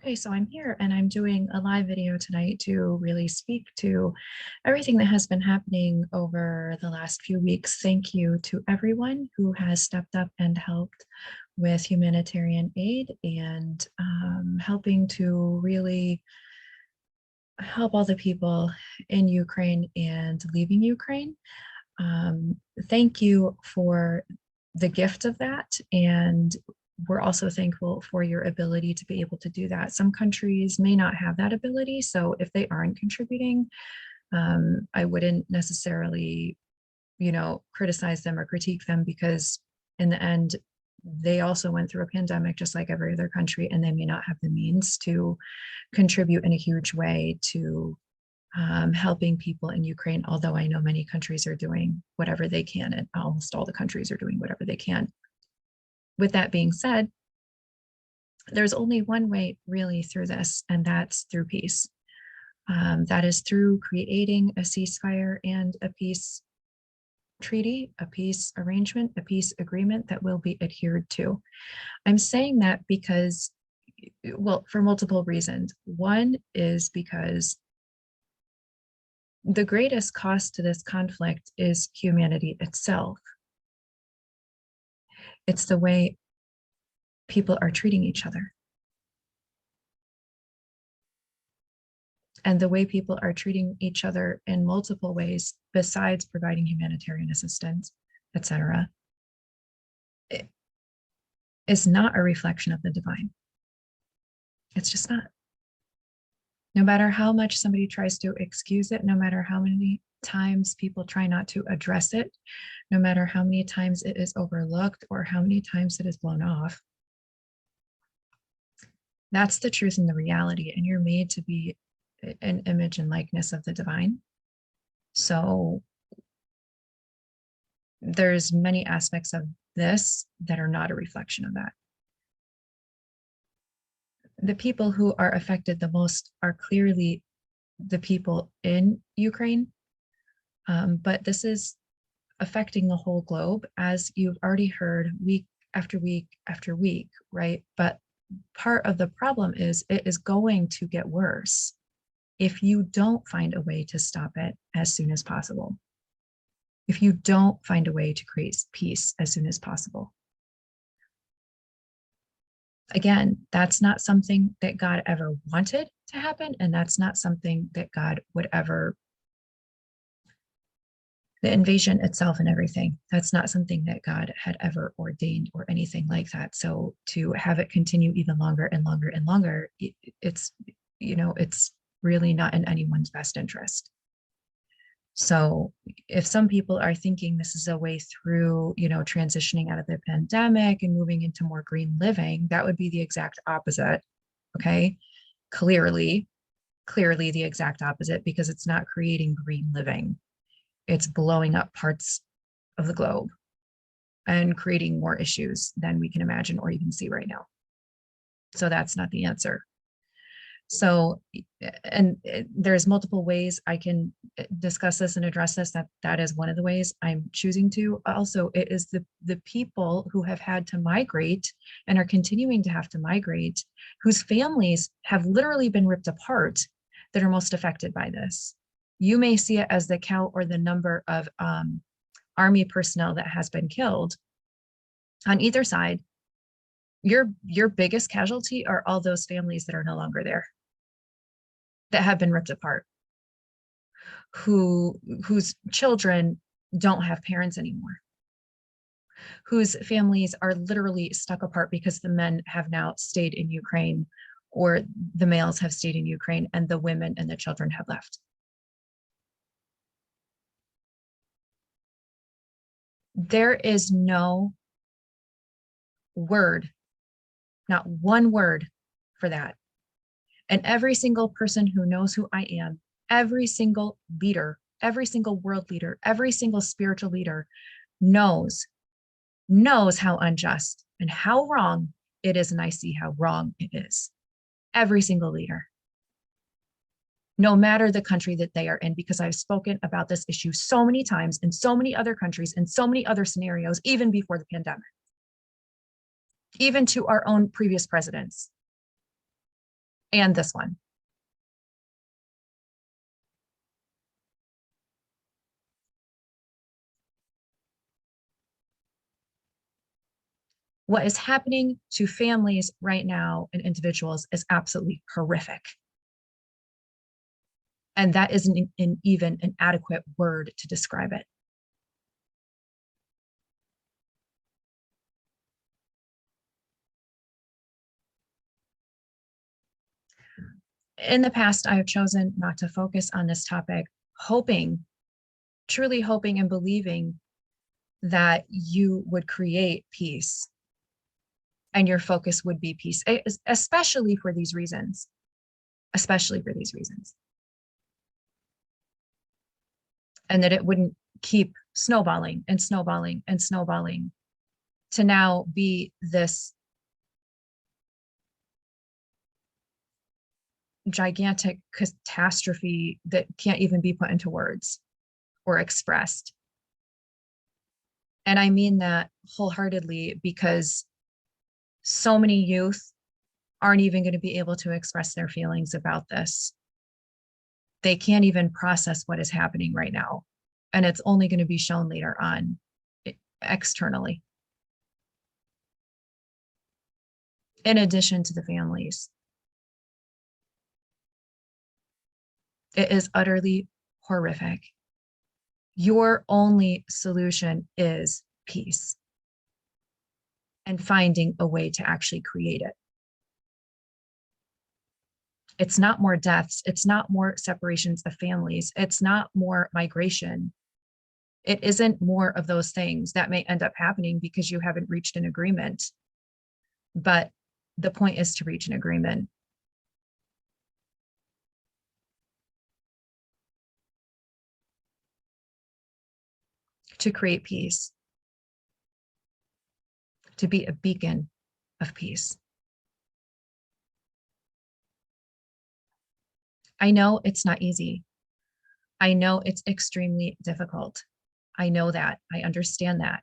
Okay, so I'm here and I'm doing a live video tonight to really speak to everything that has been happening over the last few weeks. Thank you to everyone who has stepped up and helped with humanitarian aid and helping to really help all the people in Ukraine and leaving Ukraine. Thank you for the gift of that. And we're also thankful for your ability to be able to do that. Some countries may not have that ability. So if they aren't contributing, I wouldn't necessarily, criticize them or critique them, because in the end, they also went through a pandemic just like every other country, and they may not have the means to contribute in a huge way to helping people in Ukraine, although I know many countries are doing whatever they can, and almost all the countries are doing whatever they can. With that being said, there's only one way really through this, and that's through peace. That is through creating a ceasefire and a peace treaty, a peace arrangement, a peace agreement that will be adhered to. I'm saying that because, well, for multiple reasons. One is because the greatest cost to this conflict is humanity itself. It's the way people are treating each other. And the way people are treating each other in multiple ways, besides providing humanitarian assistance, etc., is not a reflection of the divine. It's just not. No matter how much somebody tries to excuse it, no matter how many times people try not to address it, no matter how many times it is overlooked or how many times it is blown off, that's the truth and the reality. And you're made to be an image and likeness of the divine. So there's many aspects of this that are not a reflection of that. The people who are affected the most are clearly the people in Ukraine, but this is affecting the whole globe, as you've already heard week after week after week, right? But part of the problem is it is going to get worse if you don't find a way to stop it as soon as possible. If you don't find a way to create peace as soon as possible. Again, that's not something that God ever wanted to happen, and that's not something that God would ever, the invasion itself and everything, that's not something that God had ever ordained or anything like that. So to have it continue even longer and longer and longer, it's really not in anyone's best interest. So if some people are thinking this is a way through, transitioning out of the pandemic and moving into more green living, that would be the exact opposite. Okay. Clearly the exact opposite, because it's not creating green living. It's blowing up parts of the globe and creating more issues than we can imagine or even see right now. So that's not the answer. So, and there's multiple ways I can discuss this and address this. That is one of the ways I'm choosing to. Also, it is the people who have had to migrate and are continuing to have to migrate, whose families have literally been ripped apart, that are most affected by this. You may see it as the count or the number of army personnel that has been killed on either side. Your biggest casualty are all those families that are no longer there, that have been ripped apart, whose children don't have parents anymore, whose families are literally stuck apart because the men have now stayed in Ukraine, or the males have stayed in Ukraine and the women and the children have left. There is no word, not one word for that. And every single person who knows who I am, every single leader, every single world leader, every single spiritual leader knows how unjust and how wrong it is. And I see how wrong it is. Every single leader, no matter the country that they are in, because I've spoken about this issue so many times in so many other countries, in so many other scenarios, even before the pandemic, even to our own previous presidents. and this one. What is happening to families right now and individuals is absolutely horrific. And that isn't even an adequate word to describe it. In the past, I have chosen not to focus on this topic, hoping, truly hoping and believing that you would create peace and your focus would be peace, especially for these reasons, especially for these reasons. And that it wouldn't keep snowballing and snowballing and snowballing to now be this gigantic catastrophe that can't even be put into words or expressed. And I mean that wholeheartedly, because so many youth aren't even going to be able to express their feelings about this. They can't even process what is happening right now. And it's only going to be shown later on externally. In addition to the families. It is utterly horrific. Your only solution is peace and finding a way to actually create it. It's not more deaths. It's not more separations of families. It's not more migration. It isn't more of those things that may end up happening because you haven't reached an agreement. But the point is to reach an agreement. To create peace. To be a beacon of peace. I know it's not easy. I know it's extremely difficult. I know that. I understand that.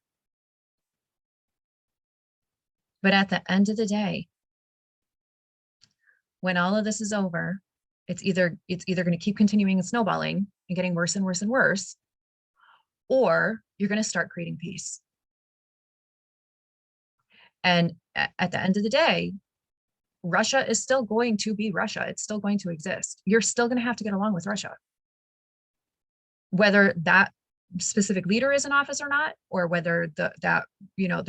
But at the end of the day, when all of this is over, it's either going to keep continuing and snowballing and getting worse and worse and worse, or you're going to start creating peace. And at the end of the day, Russia is still going to be Russia. It's still going to exist. You're still going to have to get along with Russia. Whether that specific leader is in office or not, or whether the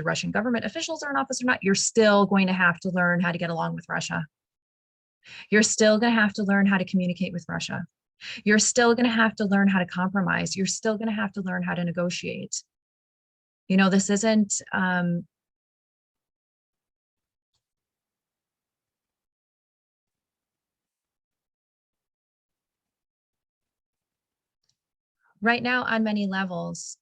Russian government officials are in office or not, you're still going to have to learn how to get along with Russia. You're still going to have to learn how to communicate with Russia. You're still going to have to learn how to compromise. You're still going to have to learn how to negotiate. This isn't right now on many levels.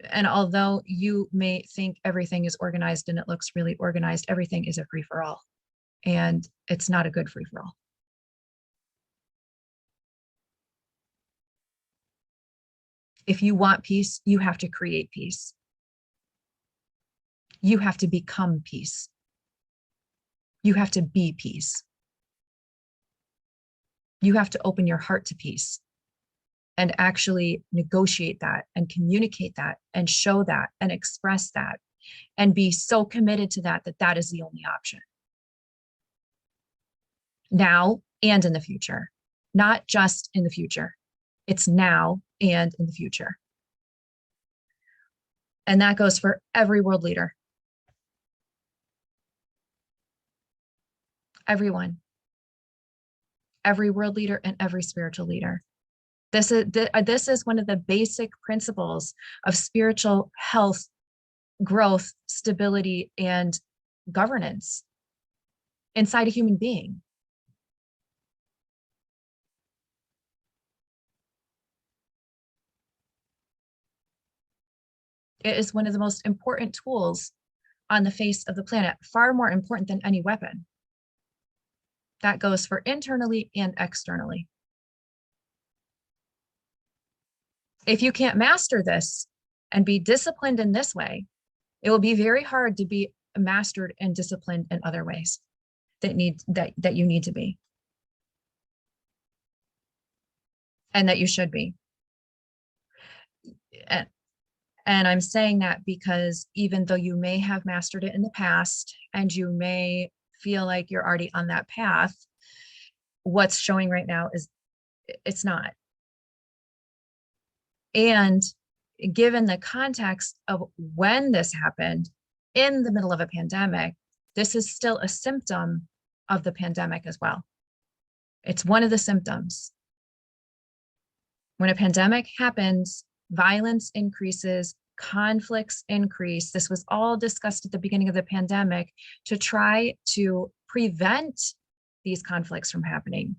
And although you may think everything is organized and it looks really organized, everything is a free-for-all. And it's not a good free-for-all. If you want peace, you have to create peace. You have to become peace. You have to be peace. You have to open your heart to peace and actually negotiate that and communicate that and show that and express that and be so committed to that that is the only option. Now and in the future, not just in the future. It's now and in the future. And that goes for every world leader. Everyone. Every world leader and every spiritual leader. This is one of the basic principles of spiritual health, growth, stability, and governance inside a human being. It is one of the most important tools on the face of the planet, far more important than any weapon. That goes for internally and externally. If you can't master this and be disciplined in this way, it will be very hard to be mastered and disciplined in other ways. that you need to be, and that you should be. And, and I'm saying that because even though you may have mastered it in the past and you may feel like you're already on that path, what's showing right now is it's not. And given the context of when this happened in the middle of a pandemic, this is still a symptom of the pandemic as well. It's one of the symptoms. When a pandemic happens, violence increases, conflicts increase. This was all discussed at the beginning of the pandemic to try to prevent these conflicts from happening,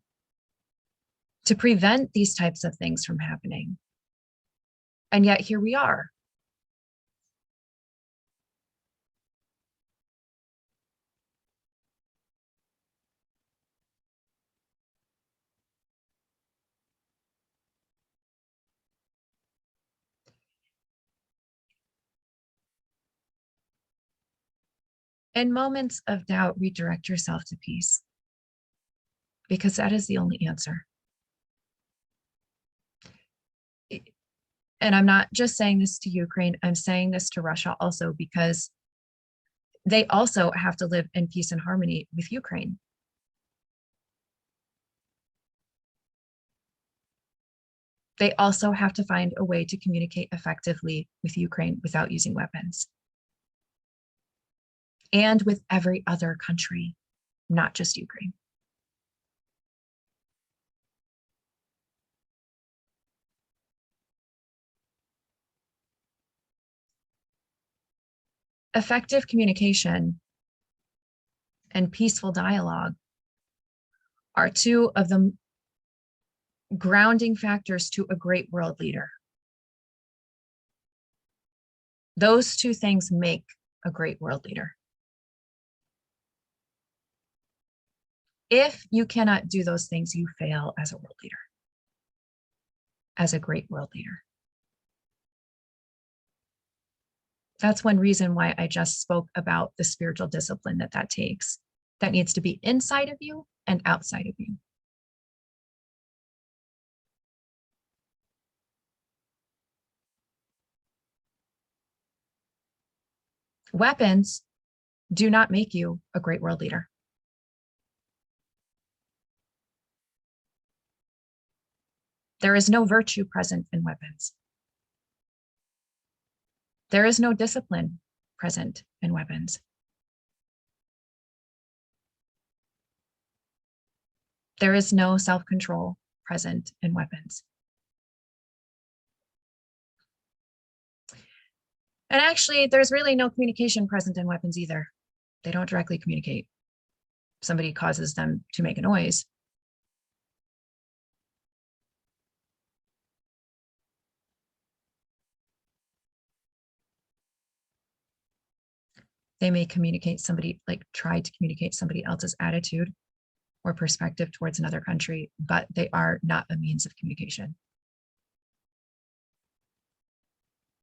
to prevent these types of things from happening. And yet here we are. In moments of doubt, redirect yourself to peace, because that is the only answer. And I'm not just saying this to Ukraine, I'm saying this to Russia also, because they also have to live in peace and harmony with Ukraine. They also have to find a way to communicate effectively with Ukraine without using weapons. And with every other country, not just Ukraine. Effective communication and peaceful dialogue are two of the grounding factors to a great world leader. Those two things make a great world leader. If you cannot do those things, you fail as a world leader, as a great world leader. That's one reason why I just spoke about the spiritual discipline that takes, that needs to be inside of you and outside of you. Weapons do not make you a great world leader. There is no virtue present in weapons. There is no discipline present in weapons. There is no self-control present in weapons. And actually, there's really no communication present in weapons either. They don't directly communicate. Somebody causes them to make a noise. They may communicate somebody, like try to communicate somebody else's attitude or perspective towards another country, but they are not a means of communication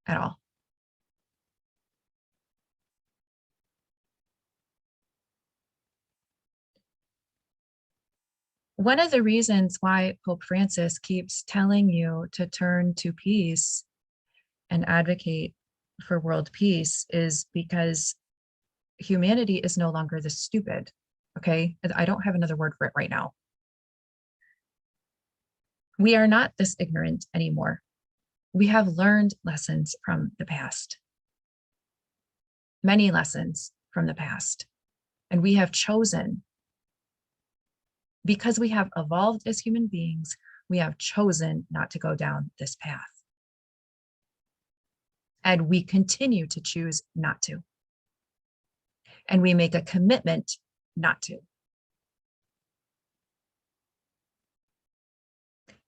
at all. One of the reasons why Pope Francis keeps telling you to turn to peace and advocate for world peace is because humanity is no longer this stupid, okay? I don't have another word for it right now. We are not this ignorant anymore. We have learned lessons from the past, many lessons from the past, and we have chosen, because we have evolved as human beings, we have chosen not to go down this path. And we continue to choose not to. And we make a commitment not to.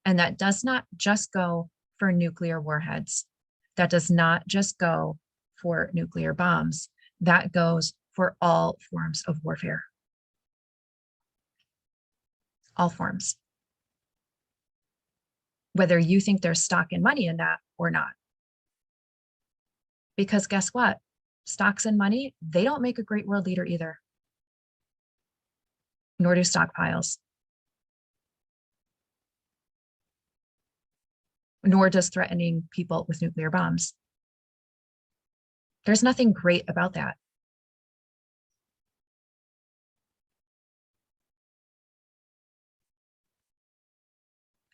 And that does not just go for nuclear warheads. That does not just go for nuclear bombs. That goes for all forms of warfare. All forms. Whether you think there's stock and money in that or not. Because guess what? Stocks and money, they don't make a great world leader either. nor do stockpiles, nor does threatening people with nuclear bombs. There's nothing great about that.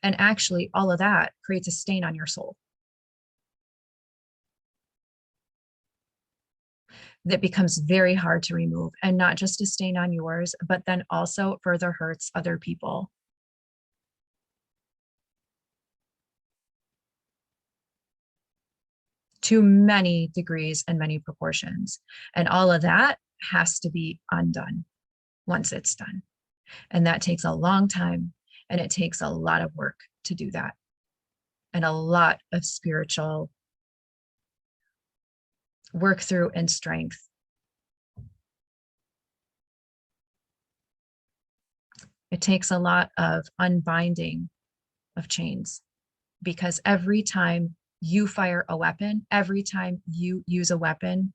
And actually, all of that creates a stain on your soul that becomes very hard to remove, and not just a stain on yours, but then also further hurts other people. To many degrees and many proportions. And all of that has to be undone once it's done. And that takes a long time, and it takes a lot of work to do that, and a lot of spiritual work through and strength. It takes a lot of unbinding of chains, because every time you fire a weapon, every time you use a weapon,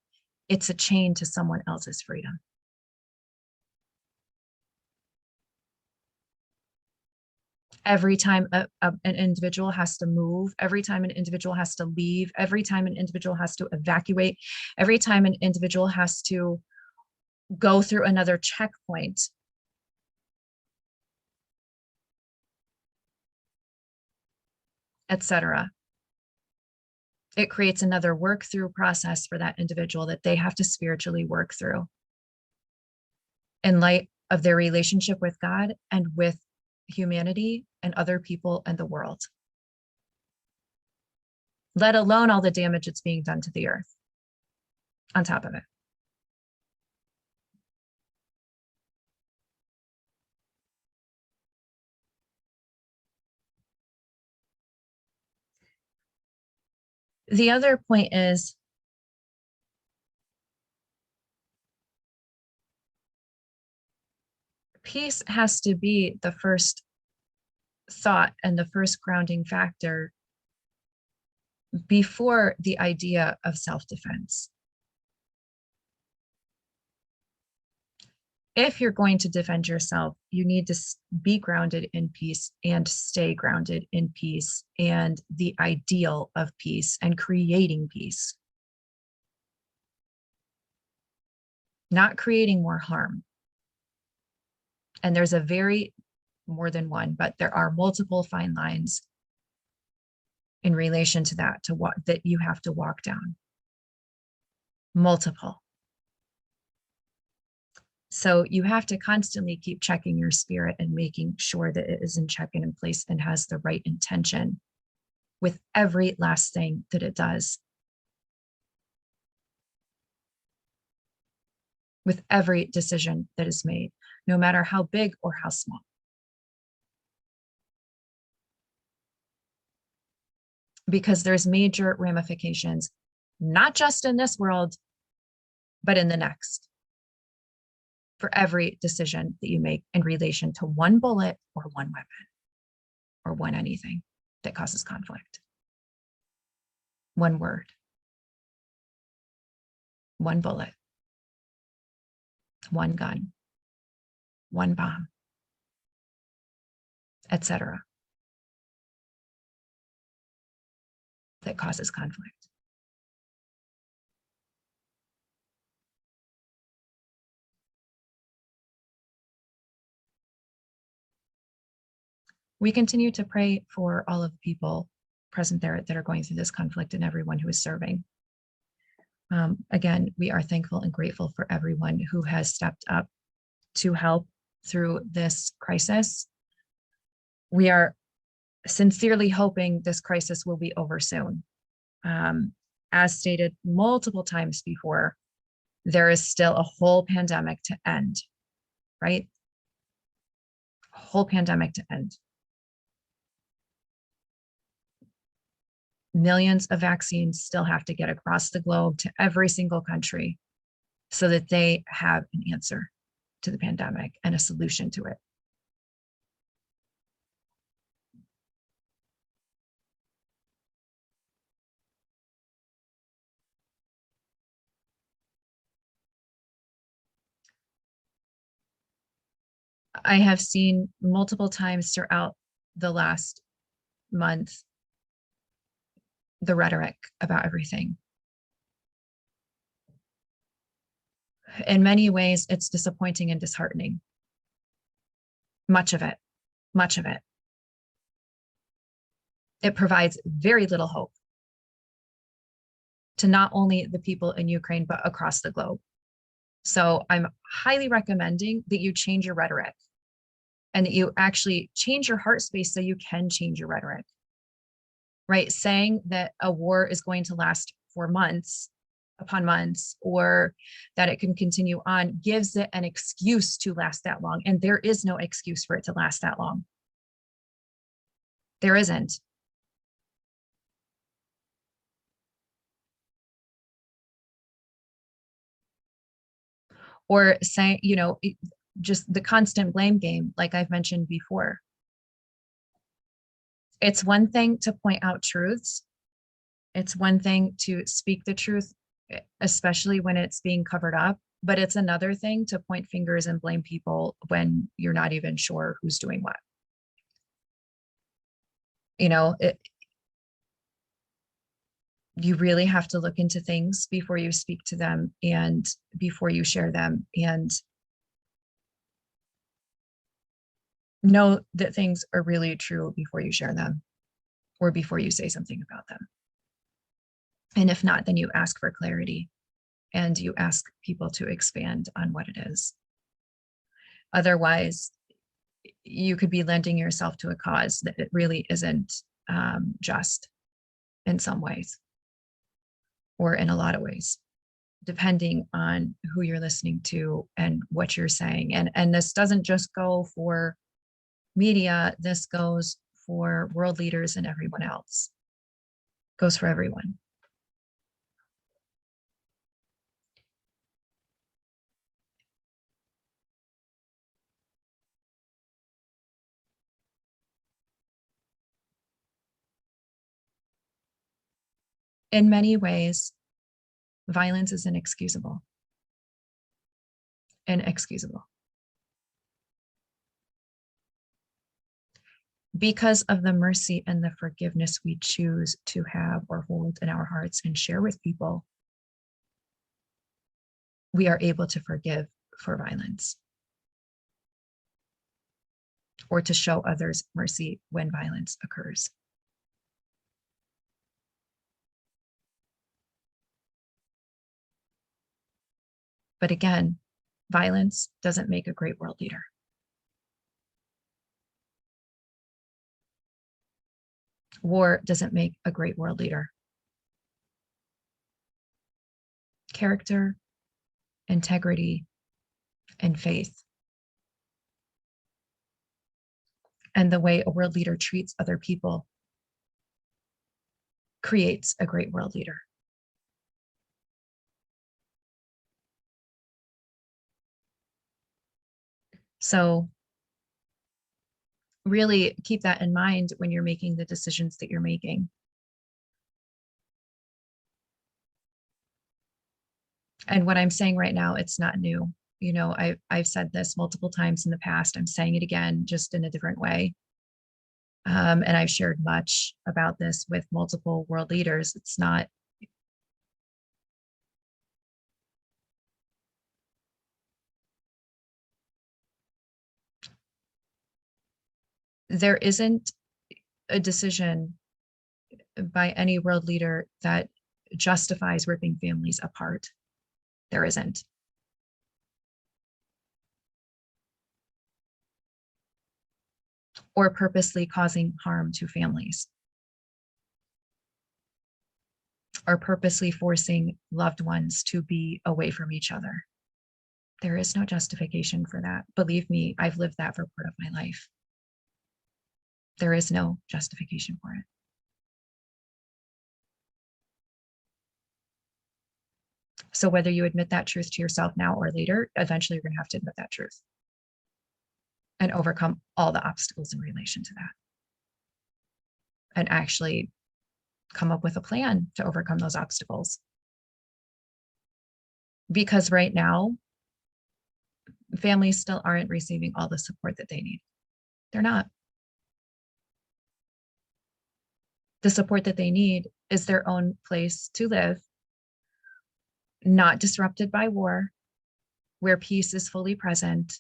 it's a chain to someone else's freedom. Every time an individual has to move, every time an individual has to leave, every time an individual has to evacuate, every time an individual has to go through another checkpoint, etc. It creates another work through process for that individual that they have to spiritually work through in light of their relationship with God and with humanity and other people and the world, let alone all the damage that's being done to the earth on top of it. The other point is, peace has to be the first thought and the first grounding factor before the idea of self-defense. If you're going to defend yourself, you need to be grounded in peace and stay grounded in peace and the ideal of peace and creating peace, not creating more harm. And there's more than one, but there are multiple fine lines in relation to that, that you have to walk down. Multiple. So you have to constantly keep checking your spirit and making sure that it is in check and in place and has the right intention with every last thing that it does. With every decision that is made, no matter how big or how small. Because there's major ramifications, not just in this world, but in the next, for every decision that you make in relation to one bullet or one weapon or one anything that causes conflict. One word, one bullet, one gun, one bomb, etc. that causes conflict. We continue to pray for all of the people present there that are going through this conflict and everyone who is serving. Again, we are thankful and grateful for everyone who has stepped up to help through this crisis. We are sincerely hoping this crisis will be over soon. As stated multiple times before, there is still a whole pandemic to end, right? A whole pandemic to end. Millions of vaccines still have to get across the globe to every single country so that they have an answer to the pandemic and a solution to it. I have seen multiple times throughout the last month the rhetoric about everything. In many ways, it's disappointing and disheartening. Much of it, much of it. It provides very little hope to not only the people in Ukraine, but across the globe. So I'm highly recommending that you change your rhetoric and that you actually change your heart space so you can change your rhetoric, right? Saying that a war is going to last for months upon months, or that it can continue on, gives it an excuse to last that long. And there is no excuse for it to last that long. There isn't. Or saying, just the constant blame game, like I've mentioned before. It's one thing to point out truths. It's one thing to speak the truth, especially when it's being covered up, but it's another thing to point fingers and blame people when you're not even sure who's doing what. You really have to look into things before you speak to them and before you share them, and know that things are really true before you share them or before you say something about them. And if not, then you ask for clarity and you ask people to expand on what it is. Otherwise, you could be lending yourself to a cause that it really isn't just in some ways, or in a lot of ways, depending on who you're listening to and what you're saying. And this doesn't just go for media, this goes for world leaders and everyone else. It goes for everyone. In many ways, violence is inexcusable. Inexcusable. Because of the mercy and the forgiveness we choose to have or hold in our hearts and share with people, we are able to forgive for violence, or to show others mercy when violence occurs. But again, violence doesn't make a great world leader. War doesn't make a great world leader. Character, integrity, and faith, and the way a world leader treats other people, creates a great world leader. So really keep that in mind when you're making the decisions that you're making. And what I'm saying right now, it's not new. I've said this multiple times in the past. I'm saying it again, just in a different way. And I've shared much about this with multiple world leaders. There isn't a decision by any world leader that justifies ripping families apart. There isn't. Or purposely causing harm to families, or purposely forcing loved ones to be away from each other. There is no justification for that. Believe me, I've lived that for part of my life. There is no justification for it. So whether you admit that truth to yourself now or later, eventually you're going to have to admit that truth and overcome all the obstacles in relation to that, and actually come up with a plan to overcome those obstacles. Because right now, Families still aren't receiving all the support that they need. They're not. The support that they need is their own place to live, not disrupted by war, where peace is fully present,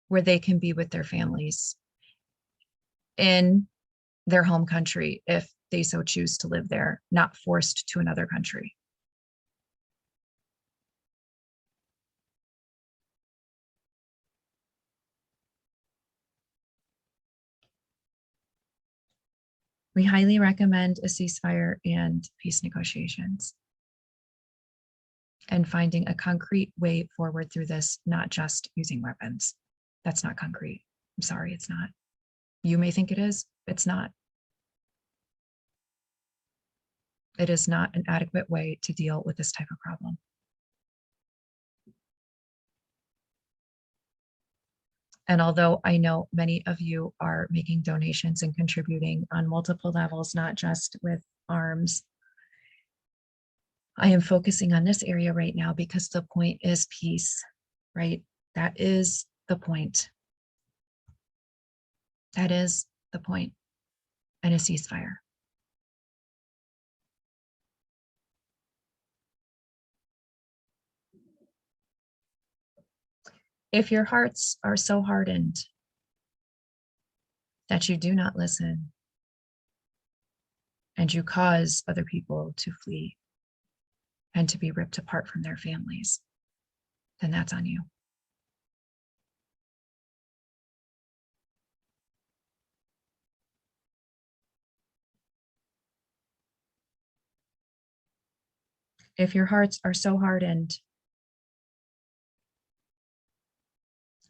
where they can be with their families in their home country if they so choose to live there, not forced to another country. We highly recommend a ceasefire and peace negotiations and finding a concrete way forward through this, not just using weapons. That's not concrete. I'm sorry, it's not. You may think it is, it's not. It is not an adequate way to deal with this type of problem. And although I know many of you are making donations and contributing on multiple levels, not just with arms, I am focusing on this area right now because the point is peace, right? That is the point. That is the point. And a ceasefire. If your hearts are so hardened that you do not listen and you cause other people to flee and to be ripped apart from their families, then that's on you. If your hearts are so hardened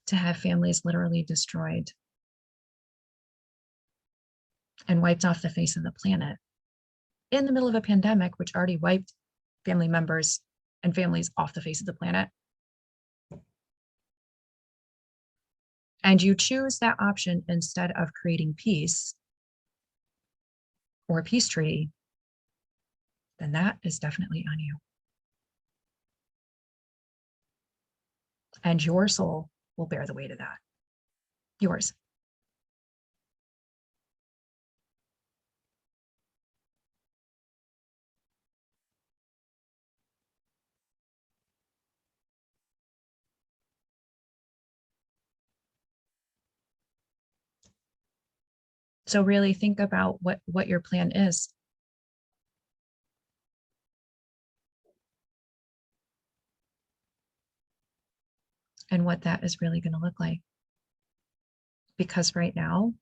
to have families literally destroyed and wiped off the face of the planet in the middle of a pandemic, which already wiped family members and families off the face of the planet, and you choose that option instead of creating peace or a peace treaty, then that is definitely on you. And your soul will bear the weight of that. Yours. So really think about what your plan is. And what that is really going to look like. Because right now,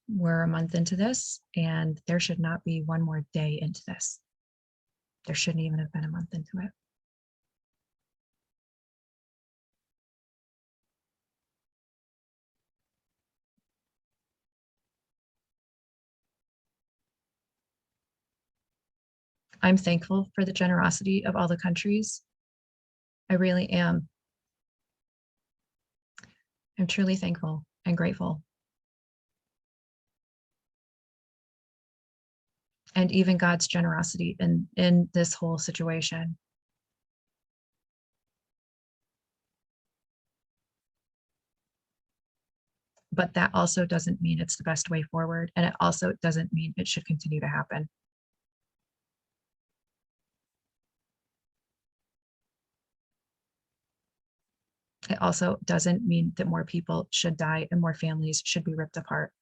we're a month into this, and there should not be one more day into this. There shouldn't even have been a month into it. I'm thankful for the generosity of all the countries. I really am. I'm truly thankful and grateful. And even God's generosity in this whole situation. But that also doesn't mean it's the best way forward. And it also doesn't mean it should continue to happen. It also doesn't mean that more people should die and more families should be ripped apart.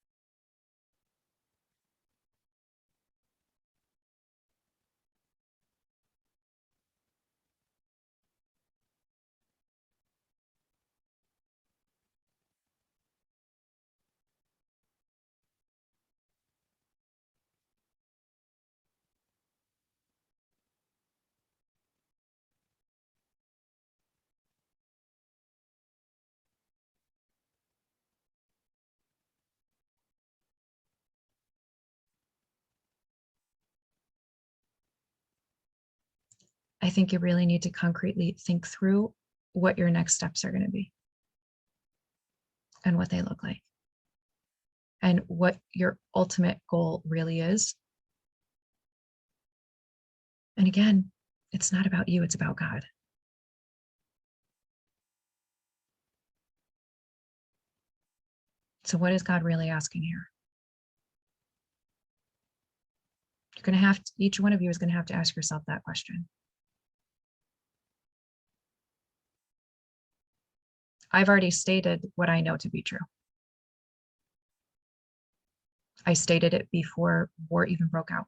I think you really need to concretely think through what your next steps are going to be and what they look like and what your ultimate goal really is. And again, it's not about you, it's about God. So what is God really asking here? You're going to have to, each one of you is going to have to ask yourself that question. I've already stated what I know to be true. I stated it before war even broke out.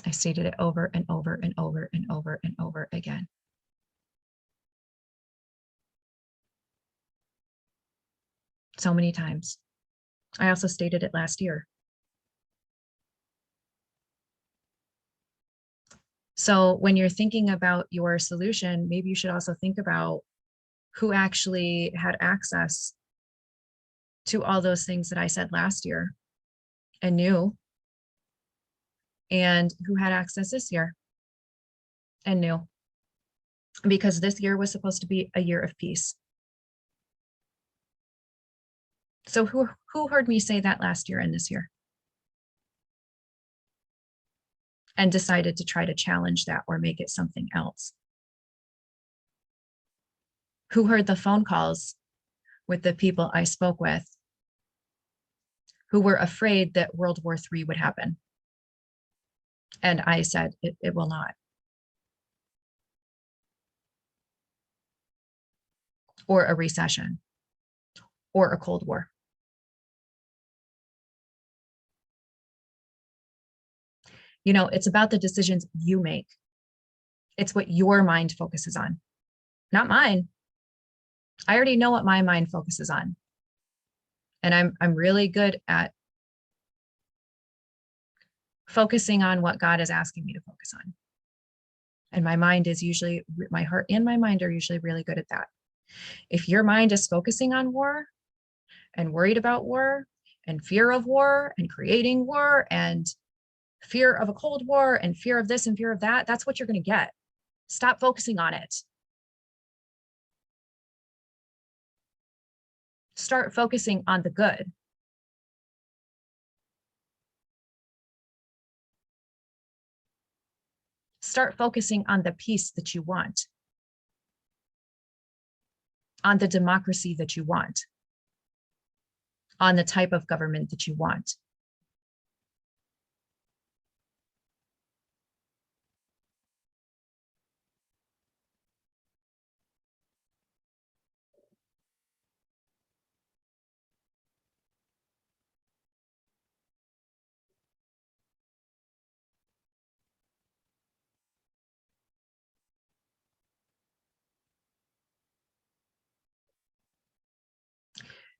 I stated it over and over and over and over and over again. So many times. I also stated it last year. So when you're thinking about your solution, maybe you should also think about who actually had access to all those things that I said last year and knew, and who had access this year and knew, because this year was supposed to be a year of peace. So who heard me say that last year and this year and decided to try to challenge that or make it something else? Who heard the phone calls with the people I spoke with who were afraid that World War III would happen? And I said, it will not. Or a recession, or a Cold War. You know, it's about the decisions you make. It's what your mind focuses on, not mine. I already know what my mind focuses on. And I'm really good at focusing on what God is asking me to focus on. And my mind is usually, my heart and my mind are usually really good at that. If your mind is focusing on war and worried about war and fear of war and creating war and fear of a Cold War and fear of this and fear of that, that's what you're going to get. Stop focusing on it. Start focusing on the good. Start focusing on the peace that you want, on the democracy that you want, on the type of government that you want.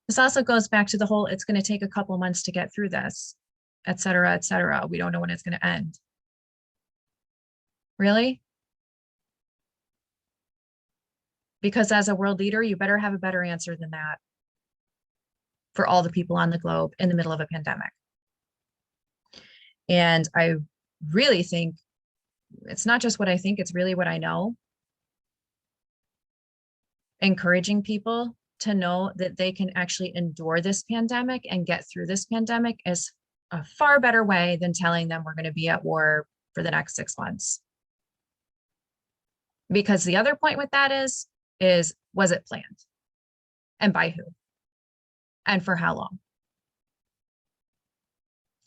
This also goes back to the whole, it's going to take a couple months to get through this, et cetera, et cetera. We don't know when it's going to end. Really? Because as a world leader, you better have a better answer than that for all the people on the globe in the middle of a pandemic. And I really think it's not just what I think, it's really what I know. Encouraging people to know that they can actually endure this pandemic and get through this pandemic is a far better way than telling them we're going to be at war for the next 6 months. Because the other point with that is was it planned? And by who? And for how long?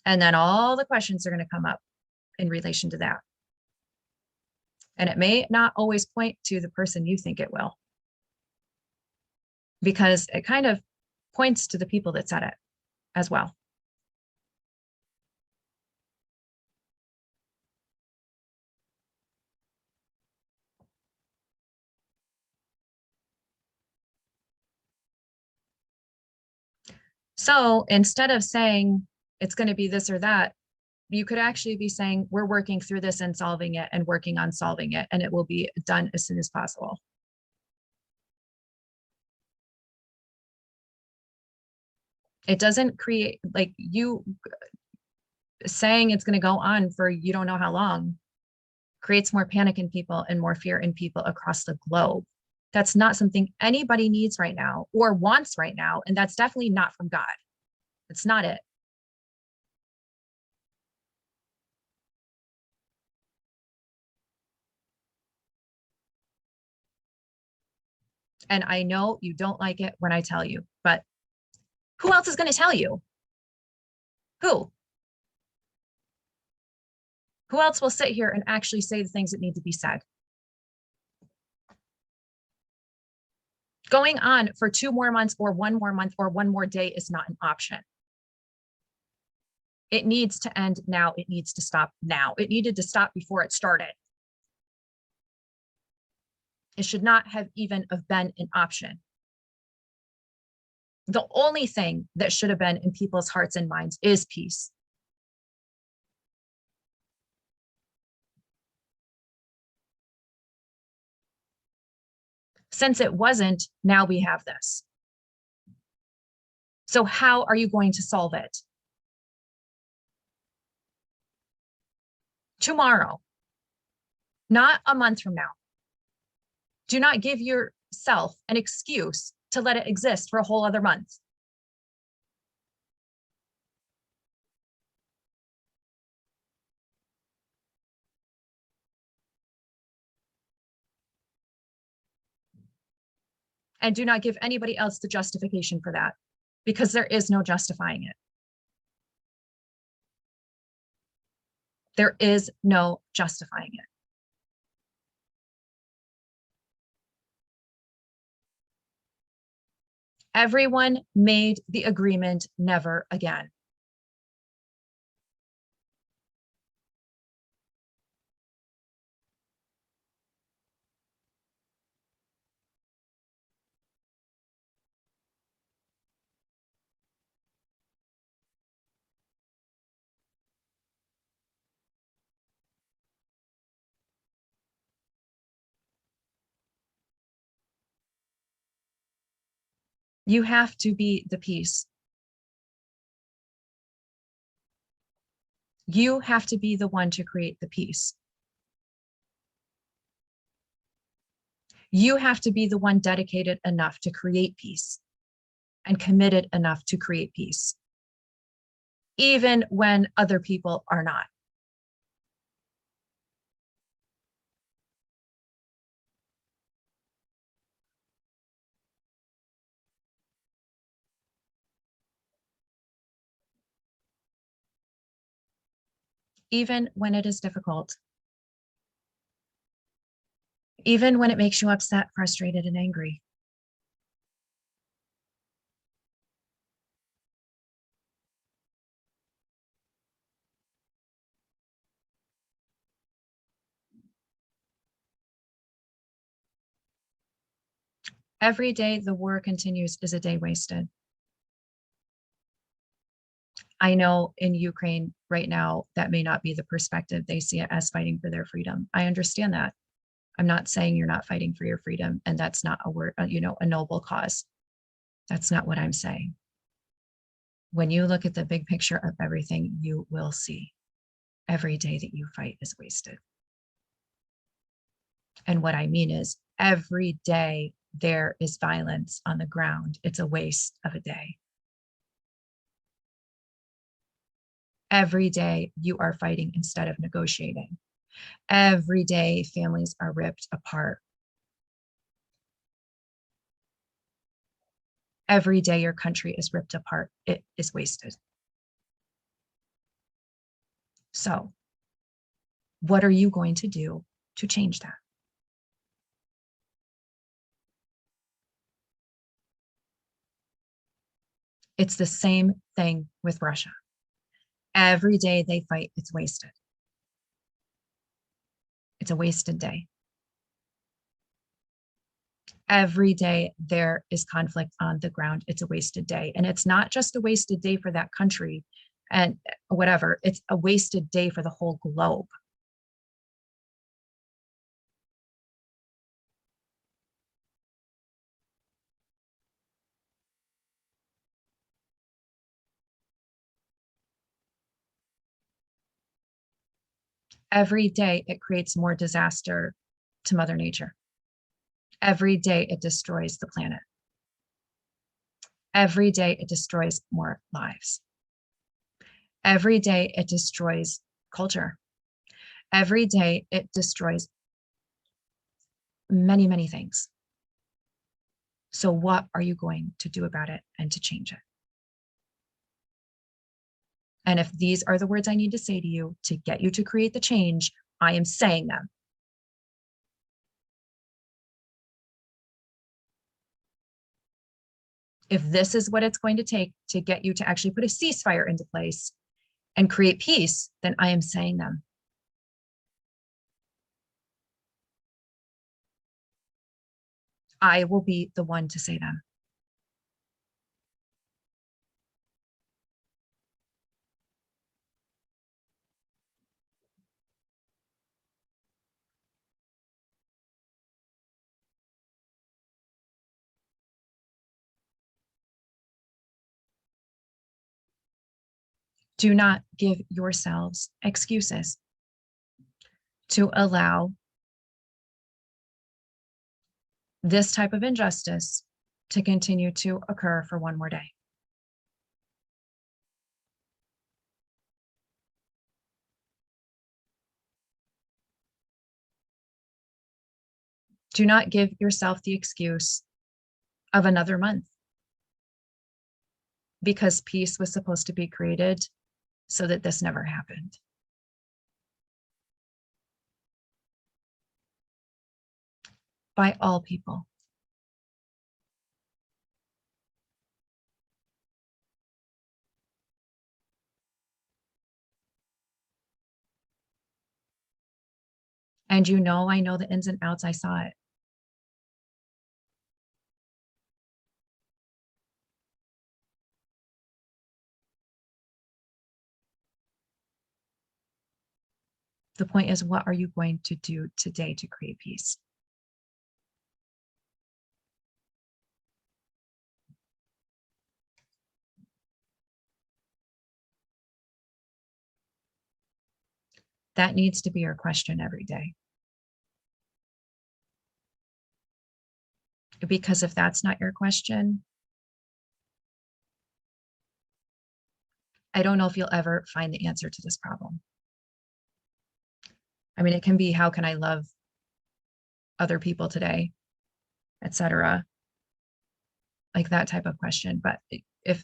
And then all the questions are going to come up in relation to that. And it may not always point to the person you think it will, because it kind of points to the people that said it as well. So instead of saying it's going to be this or that, you could actually be saying we're working through this and solving it and working on solving it, and it will be done as soon as possible. It doesn't create, like, you saying it's going to go on for you don't know how long creates more panic in people and more fear in people across the globe. That's not something anybody needs right now or wants right now. And that's definitely not from God. It's not it. And I know you don't like it when I tell you, but Who else is going to tell you? Who? Who else will sit here and actually say the things that need to be said? Going on for 2 more months or 1 more month or 1 more day is not an option. It needs to end now. It needs to stop now. It needed to stop before it started. It should not have even have been an option. The only thing that should have been in people's hearts and minds is peace. Since it wasn't, now we have this. So how are you going to solve it? Tomorrow, not a month from now. Do not give yourself an excuse to let it exist for a whole other month. And do not give anybody else the justification for that, because there is no justifying it. There is no justifying it. Everyone made the agreement never again. You have to be the peace. You have to be the one to create the peace. You have to be the one dedicated enough to create peace and committed enough to create peace, even when other people are not. Even when it is difficult, even when it makes you upset, frustrated, and angry. Every day the war continues is a day wasted. I know in Ukraine right now, that may not be the perspective. They see it as fighting for their freedom. I understand that. I'm not saying you're not fighting for your freedom, and that's not a word, a noble cause. That's not what I'm saying. When you look at the big picture of everything, you will see every day that you fight is wasted. And what I mean is every day there is violence on the ground. It's a waste of a day. Every day you are fighting instead of negotiating. Every day families are ripped apart. Every day your country is ripped apart. It is wasted. So what are you going to do to change that? It's the same thing with Russia. Every day they fight, it's wasted. It's a wasted day. Every day there is conflict on the ground, it's a wasted day. And it's not just a wasted day for that country and whatever, it's a wasted day for the whole globe. Every day it creates more disaster to Mother Nature. Every day it destroys the planet. Every day it destroys more lives. Every day it destroys culture. Every day it destroys many, many things. So what are you going to do about it and to change it? And if these are the words I need to say to you to get you to create the change, I am saying them. If this is what it's going to take to get you to actually put a ceasefire into place and create peace, then I am saying them. I will be the one to say them. Do not give yourselves excuses to allow this type of injustice to continue to occur for one more day. Do not give yourself the excuse of another month, because peace was supposed to be created so that this never happened. By all people. And you know, I know the ins and outs. I saw it. The point is, what are you going to do today to create peace? That needs to be your question every day. Because if that's not your question, I don't know if you'll ever find the answer to this problem. I mean, it can be, how can I love other people today, etc. Like that type of question. But if,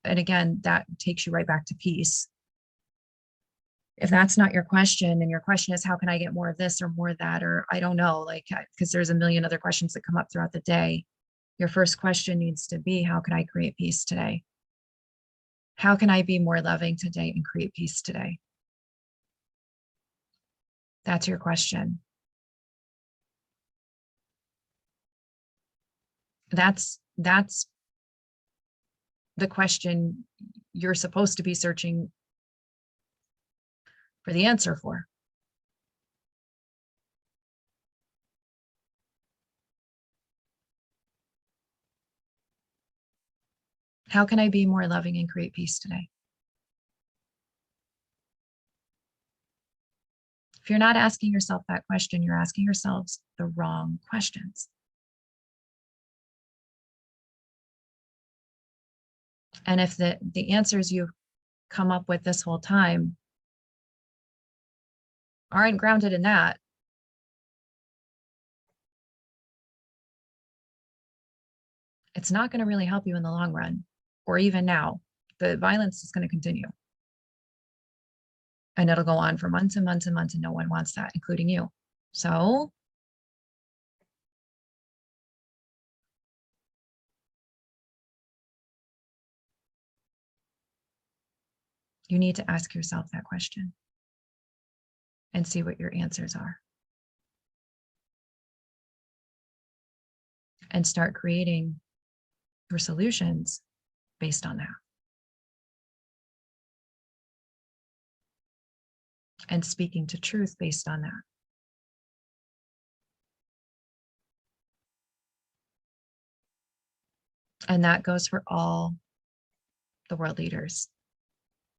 and again, that takes you right back to peace. If that's not your question, and your question is, how can I get more of this or more of that, or I don't know, like, because there's a million other questions that come up throughout the day. Your first question needs to be, how can I create peace today? How can I be more loving today and create peace today? That's your question. That's the question you're supposed to be searching for the answer for. How can I be more loving and create peace today? If you're not asking yourself that question, you're asking yourselves the wrong questions. And if the answers you've come up with this whole time aren't grounded in that, it's not going to really help you in the long run, or even now. The violence is going to continue. And it'll go on for months and months and months, and no one wants that, including you. So you need to ask yourself that question and see what your answers are. And start creating your solutions based on that. And speaking to truth based on that. And that goes for all the world leaders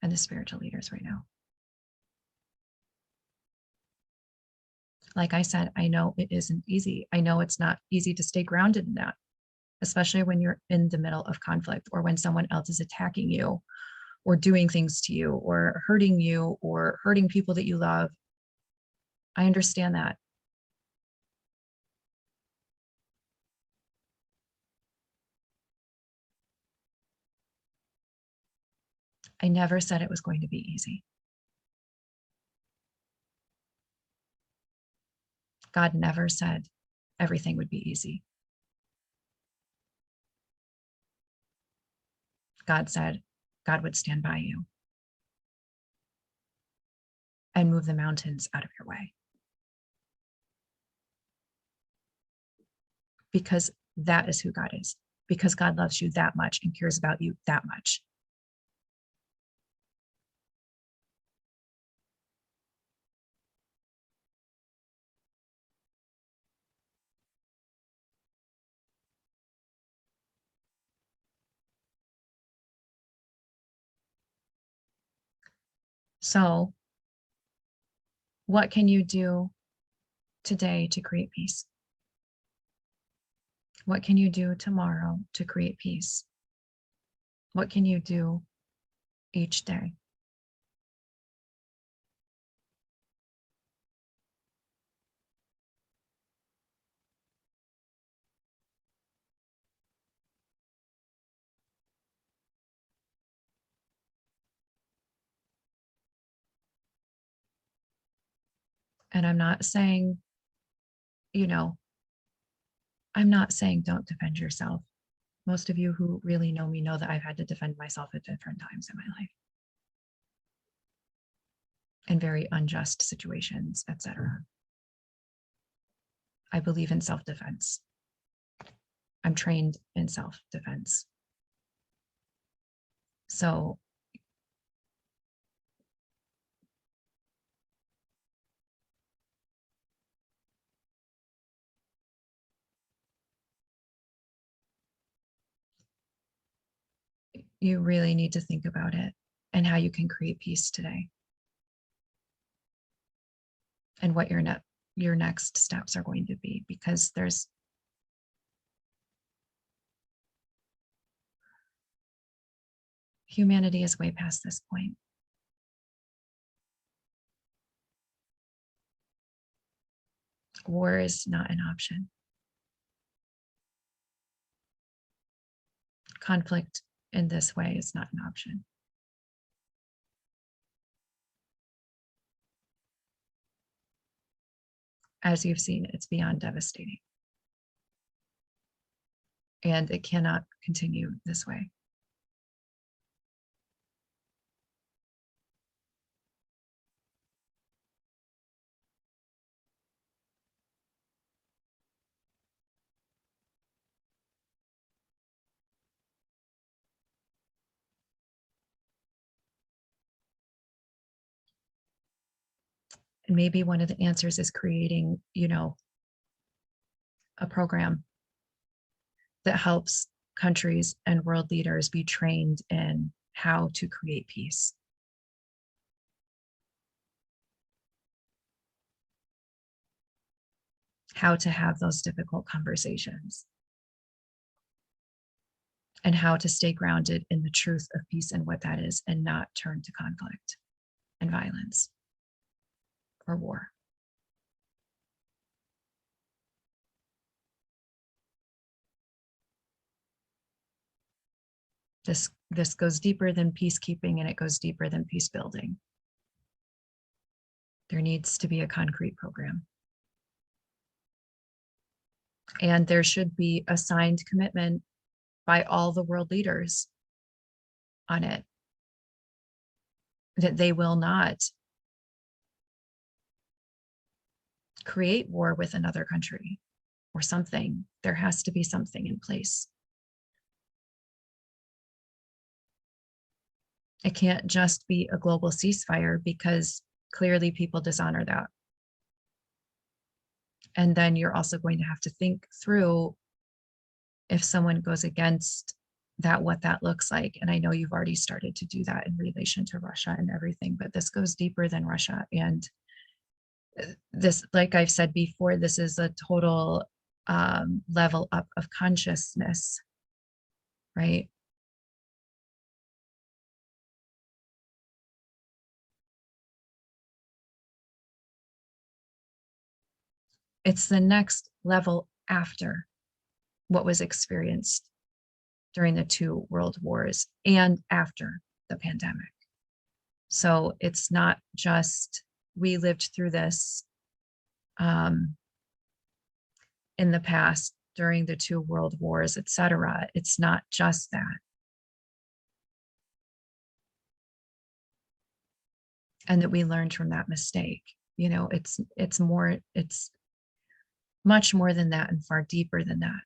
and the spiritual leaders right now. Like I said, I know it isn't easy. I know it's not easy to stay grounded in that, especially when you're in the middle of conflict, or when someone else is attacking you or doing things to you or hurting people that you love. I understand that. I never said it was going to be easy. God never said everything would be easy. God said God would stand by you and move the mountains out of your way. Because that is who God is. Because God loves you that much and cares about you that much. So, what can you do today to create peace? What can you do tomorrow to create peace? What can you do each day? And I'm not saying, you know, I'm not saying don't defend yourself. Most of you who really know me know that I've had to defend myself at different times in my life in very unjust situations, etc. I believe in self-defense. I'm trained in self-defense. So you really need to think about it and how you can create peace today and what your next steps are going to be, because humanity is way past this point. War is not an option. Conflict in this way is not an option. As you've seen, it's beyond devastating. And it cannot continue this way. And maybe one of the answers is creating, a program that helps countries and world leaders be trained in how to create peace. How to have those difficult conversations. And how to stay grounded in the truth of peace and what that is, and not turn to conflict and violence or war. This goes deeper than peacekeeping, and it goes deeper than peace building. There needs to be a concrete program. And there should be a signed commitment by all the world leaders on it, that they will not create war with another country or something. There has to be something in place. It can't just be a global ceasefire, because clearly people dishonor that. And then you're also going to have to think through, if someone goes against that, what that looks like. And I know you've already started to do that in relation to Russia and everything, but this goes deeper than Russia. And this, like I've said before, this is a total level up of consciousness, right? It's the next level after what was experienced during the two world wars and after. the pandemic. So it's not just we lived through this in the past during the two world wars, etc. It's not just that. And that we learned from that mistake. You know, it's much more than that and far deeper than that.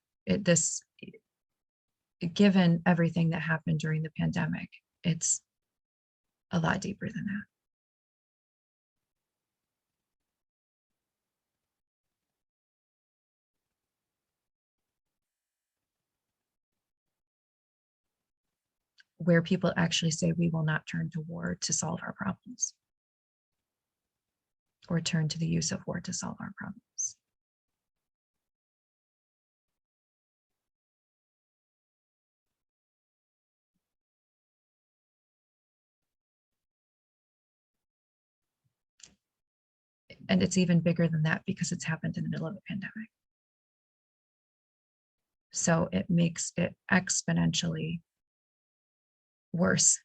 Given everything that happened during the pandemic, it's a lot deeper than that. Where people actually say we will not turn to war to solve our problems or turn to the use of war to solve our problems. And it's even bigger than that because it's happened in the middle of a pandemic. So it makes it exponentially worse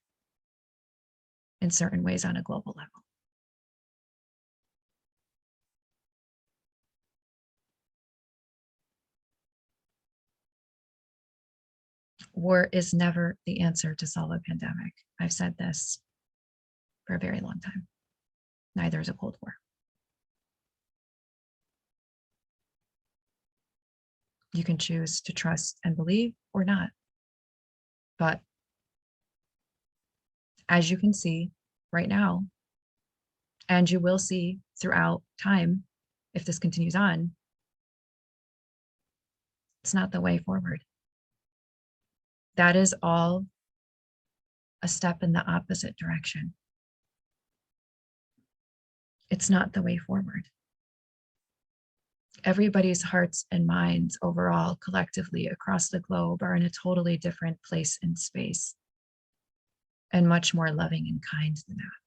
in certain ways on a global level. War is never the answer to solve a pandemic. I've said this for a very long time. Neither is a Cold War. You can choose to trust and believe or not. But as you can see right now, and you will see throughout time, if this continues on, it's not the way forward. That is all a step in the opposite direction. It's not the way forward. Everybody's hearts and minds overall, collectively across the globe, are in a totally different place and space, and much more loving and kind than that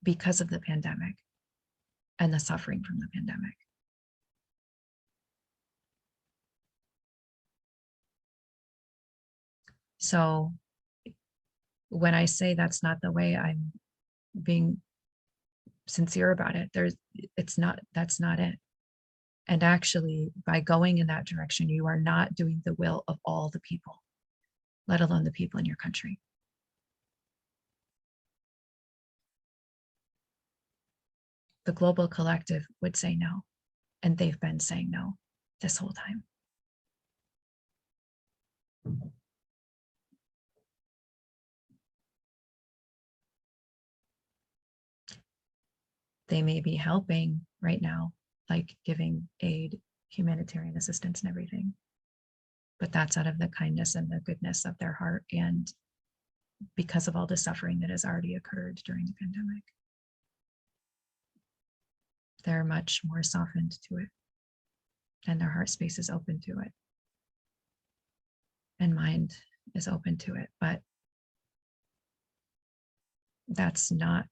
because of the pandemic and the suffering from the pandemic. So when I say that's not the way, I'm being sincere about it. That's not it. And actually, by going in that direction, you are not doing the will of all the people, let alone the people in your country. The global collective would say no, and they've been saying no this whole time. They may be helping right now, like giving aid, humanitarian assistance, and everything. But that's out of the kindness and the goodness of their heart, and because of all the suffering that has already occurred during the pandemic. They're much more softened to it, and their heart space is open to it, and mind is open to it. But that's not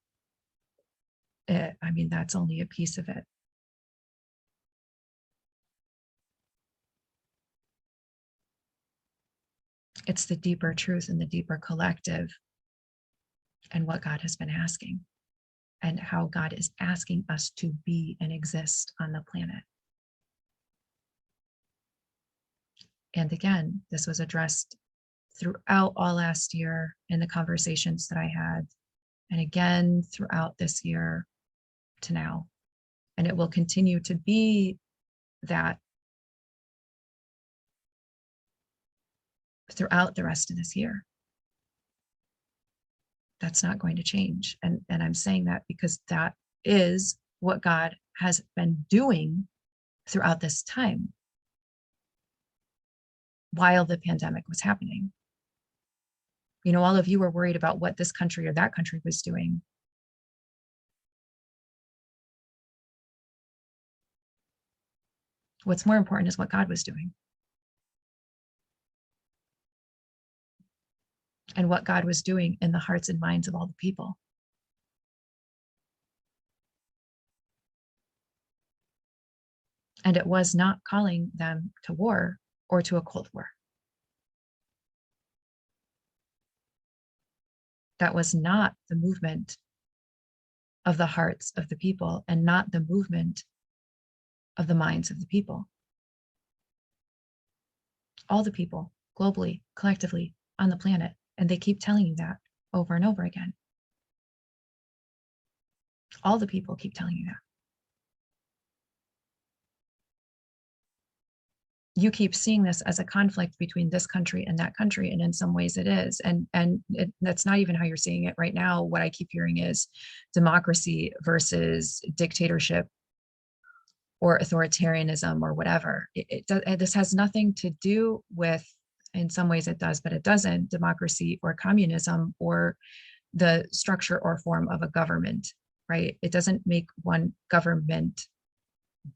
it. I mean, that's only a piece of it. It's the deeper truth and the deeper collective and what God has been asking, and how God is asking us to be and exist on the planet. And again, this was addressed throughout all last year in the conversations that I had, and again throughout this year to now. And it will continue to be that throughout the rest of this year. That's not going to change. And I'm saying that because that is what God has been doing throughout this time while the pandemic was happening. You know, all of you were worried about what this country or that country was doing. What's more important is what God was doing. And what God was doing in the hearts and minds of all the people. And it was not calling them to war or to a Cold War. That was not the movement of the hearts of the people and not the movement of the minds of the people. All the people, globally, collectively, on the planet. And they keep telling you that over and over again. All the people keep telling you that. You keep seeing this as a conflict between this country and that country, and in some ways it is. And that's not even how you're seeing it right now. What I keep hearing is democracy versus dictatorship or authoritarianism or whatever. This has nothing to do with, in some ways it does, but it doesn't, democracy or communism or the structure or form of a government, right? It doesn't make one government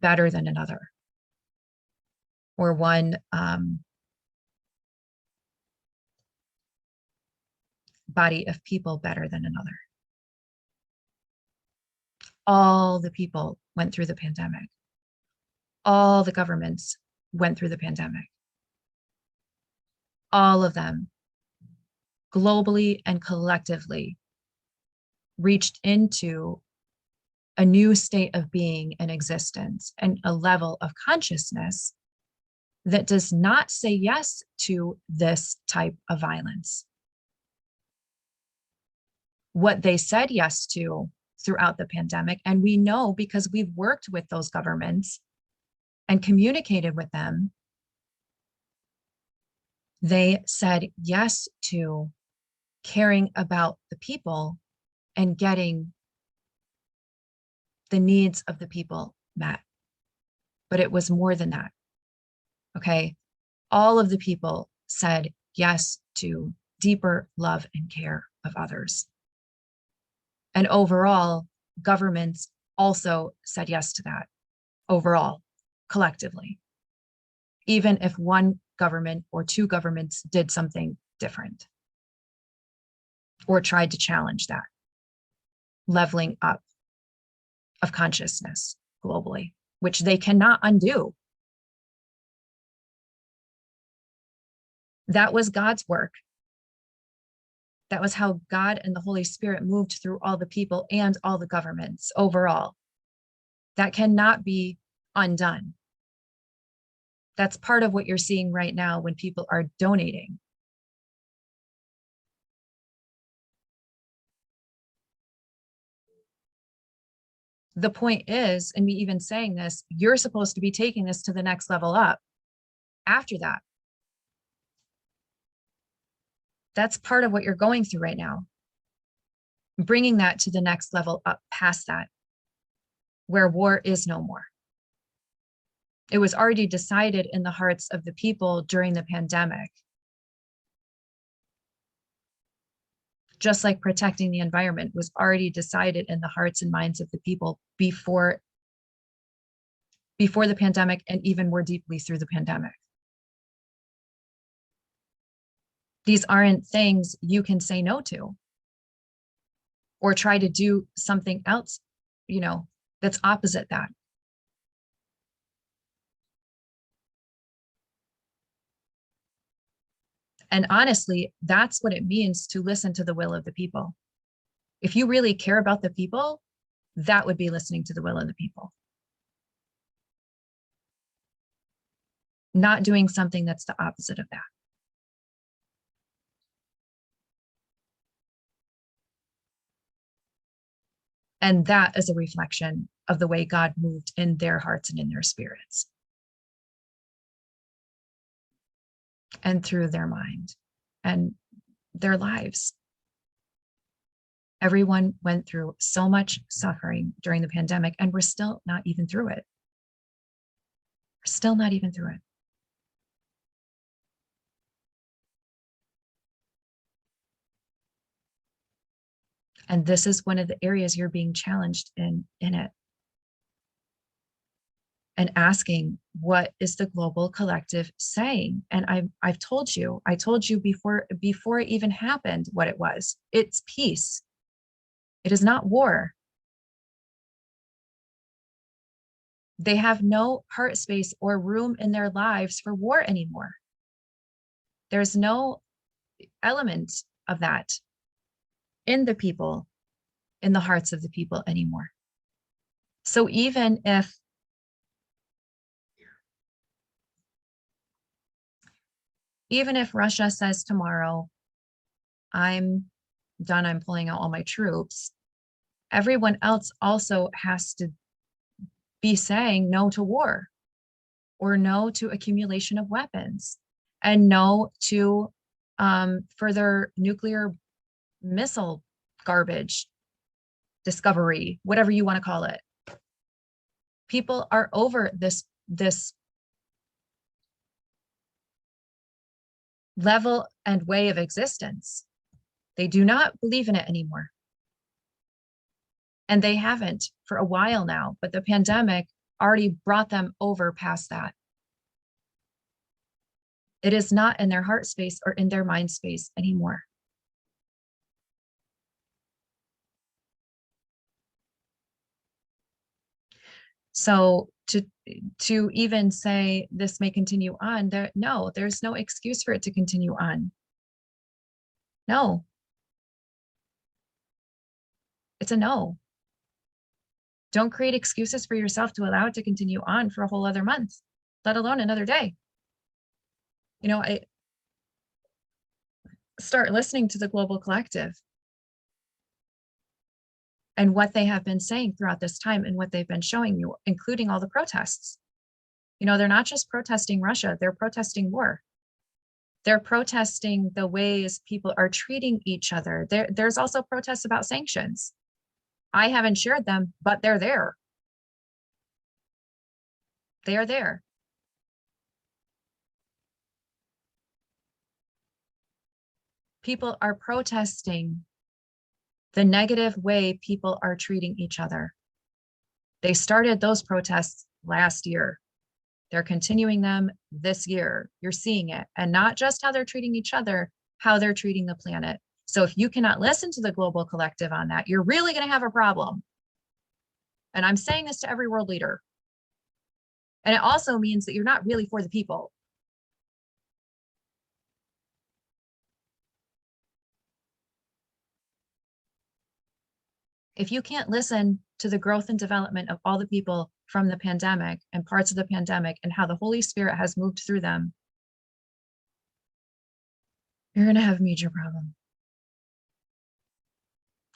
better than another, or one body of people better than another. All the people went through the pandemic. All the governments went through the pandemic. All of them, globally and collectively, reached into a new state of being and existence and a level of consciousness that does not say yes to this type of violence. What they said yes to throughout the pandemic, and we know because we've worked with those governments and communicated with them, they said yes to caring about the people and getting the needs of the people met. But it was more than that. Okay. All of the people said yes to deeper love and care of others. And overall, governments also said yes to that overall, collectively, even if one government or two governments did something different or tried to challenge that leveling up of consciousness globally, which they cannot undo. That was God's work. That was how God and the Holy Spirit moved through all the people and all the governments overall. That cannot be undone. That's part of what you're seeing right now when people are donating. The point is, and me even saying this, you're supposed to be taking this to the next level up after that. That's part of what you're going through right now. Bringing that to the next level up past that, where war is no more. It was already decided in the hearts of the people during the pandemic. Just like protecting the environment was already decided in the hearts and minds of the people before the pandemic, and even more deeply through the pandemic. These aren't things you can say no to or try to do something else, that's opposite that. And honestly, that's what it means to listen to the will of the people. If you really care about the people, that would be listening to the will of the people. Not doing something that's the opposite of that. And that is a reflection of the way God moved in their hearts and in their spirits. And through their mind and their lives. Everyone went through so much suffering during the pandemic, and we're still not even through it. We're still not even through it. And this is one of the areas you're being challenged in it. And asking, what is the global collective saying? And I told you before it even happened what it was. It's peace. It is not war. They have no heart space or room in their lives for war anymore. There's no element of that. in the people, in the hearts of the people anymore. So even if Russia says tomorrow, I'm done, I'm pulling out all my troops, everyone else also has to be saying no to war, or no to accumulation of weapons, and no to further nuclear missile garbage discovery, whatever you want to call it. People are over this level and way of existence. They do not believe in it anymore. And they haven't for a while now, but the pandemic already brought them over past that. It is not in their heart space or in their mind space anymore. So to even say this may continue on, there's no excuse for it to continue on. No. It's a no. Don't create excuses for yourself to allow it to continue on for a whole other month, let alone another day. I start listening to the Global Collective and what they have been saying throughout this time and what they've been showing you, including all the protests. They're not just protesting Russia, they're protesting war. They're protesting the ways people are treating each other. There's also protests about sanctions. I haven't shared them, but they're there. They are there. People are protesting the negative way people are treating each other. They started those protests last year. They're continuing them this year. You're seeing it. And not just how they're treating each other, how they're treating the planet. So if you cannot listen to the Global Collective on that, you're really going to have a problem. And I'm saying this to every world leader. And it also means that you're not really for the people. If you can't listen to the growth and development of all the people from the pandemic and parts of the pandemic and how the Holy Spirit has moved through them, you're going to have a major problem.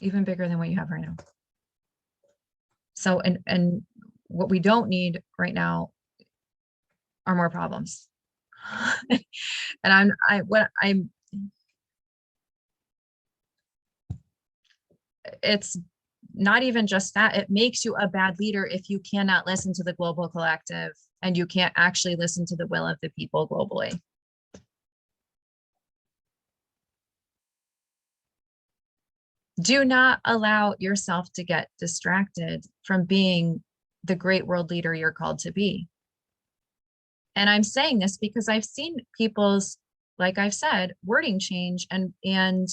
Even bigger than what you have right now. So, and what we don't need right now are more problems. And it's not even just that, it makes you a bad leader if you cannot listen to the Global Collective and you can't actually listen to the will of the people globally. Do not allow yourself to get distracted from being the great world leader you're called to be. And I'm saying this because I've seen people's, like I've said, wording change and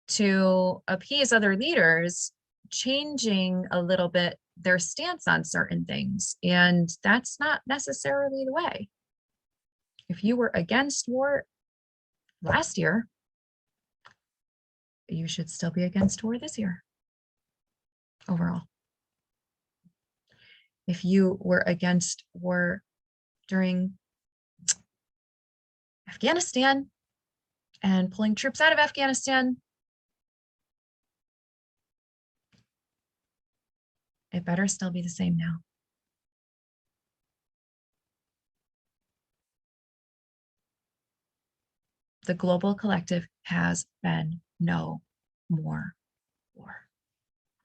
to appease other leaders, changing a little bit their stance on certain things. And that's not necessarily the way. If you were against war last year, you should still be against war this year overall. If you were against war during Afghanistan and pulling troops out of Afghanistan, it better still be the same now. The Global Collective has been no more war.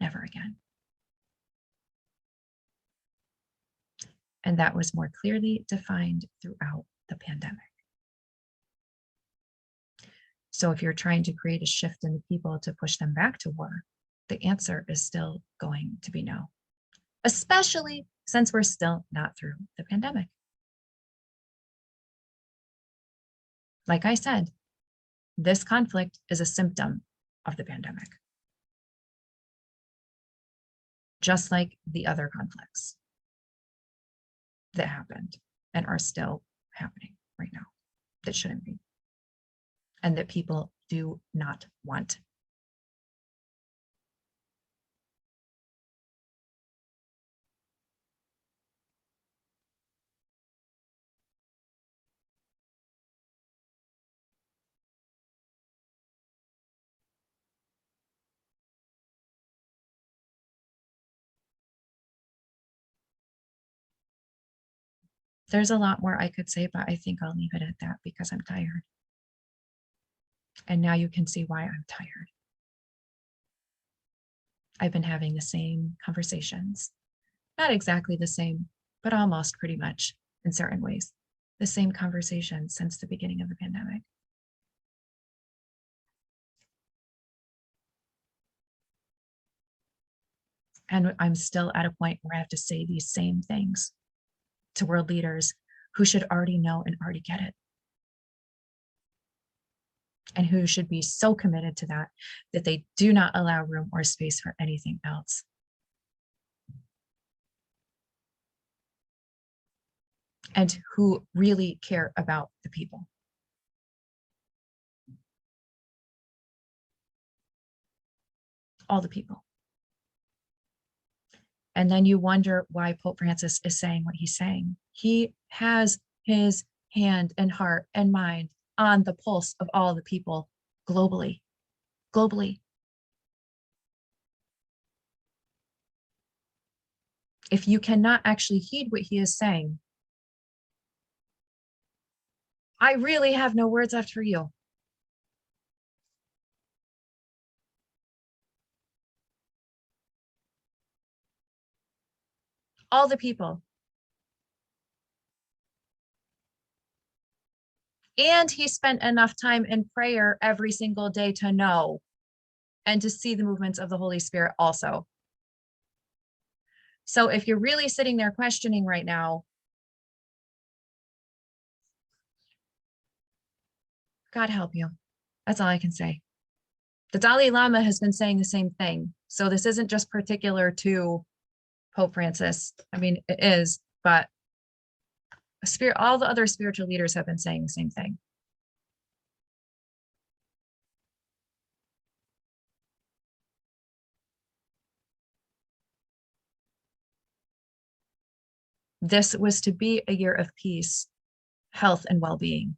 Never again. And that was more clearly defined throughout the pandemic. So if you're trying to create a shift in the people to push them back to war, the answer is still going to be no, especially since we're still not through the pandemic. Like I said, this conflict is a symptom of the pandemic, just like the other conflicts that happened and are still happening right now that shouldn't be, and that people do not want There's a lot more I could say, but I think I'll leave it at that because I'm tired. And now you can see why I'm tired. I've been having the same conversations. Not exactly the same, but almost pretty much in certain ways. The same conversation since the beginning of the pandemic. And I'm still at a point where I have to say these same things to world leaders who should already know and already get it. And who should be so committed to that that they do not allow room or space for anything else. And who really care about the people. All the people. And then you wonder why Pope Francis is saying what he's saying. He has his hand and heart and mind on the pulse of all the people globally. Globally. If you cannot actually heed what he is saying, I really have no words left for you. All the people. And he spent enough time in prayer every single day to know and to see the movements of the Holy Spirit also. So if you're really sitting there questioning right now, God help you. That's all I can say. The Dalai Lama has been saying the same thing. So this isn't just particular to Pope Francis. I mean, it is, but all the other spiritual leaders have been saying the same thing. This was to be a year of peace, health, and well-being.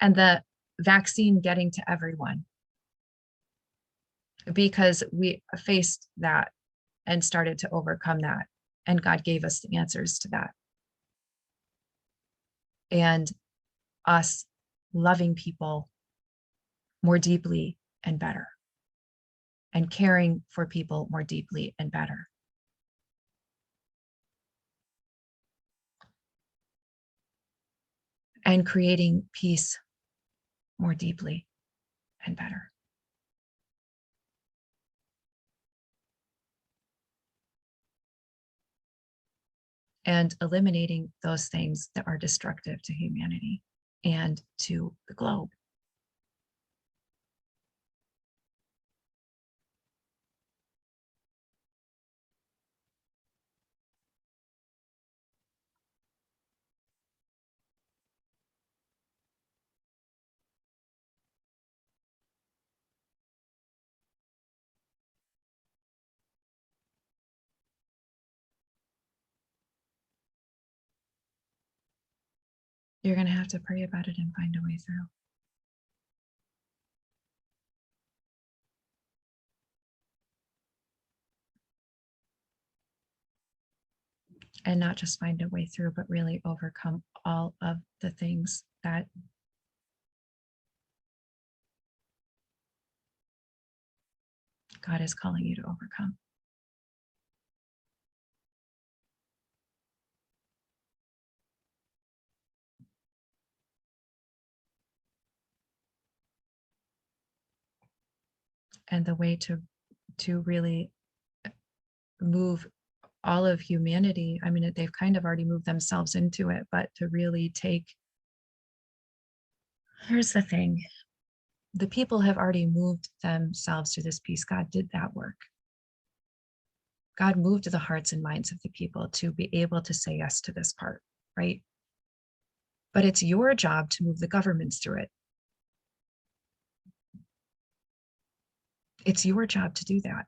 And the vaccine getting to everyone, because we faced that and started to overcome that. And God gave us the answers to that. And us loving people more deeply and better, and caring for people more deeply and better. And creating peace more deeply and better. And eliminating those things that are destructive to humanity and to the globe. You're going to have to pray about it and find a way through. And not just find a way through, but really overcome all of the things that God is calling you to overcome. And the way to really move all of humanity, I mean, they've kind of already moved themselves into it, but to really take, here's the thing, the people have already moved themselves to this peace. God did that work. God moved the hearts and minds of the people to be able to say yes to this part, right? But it's your job to move the governments through it. It's your job to do that.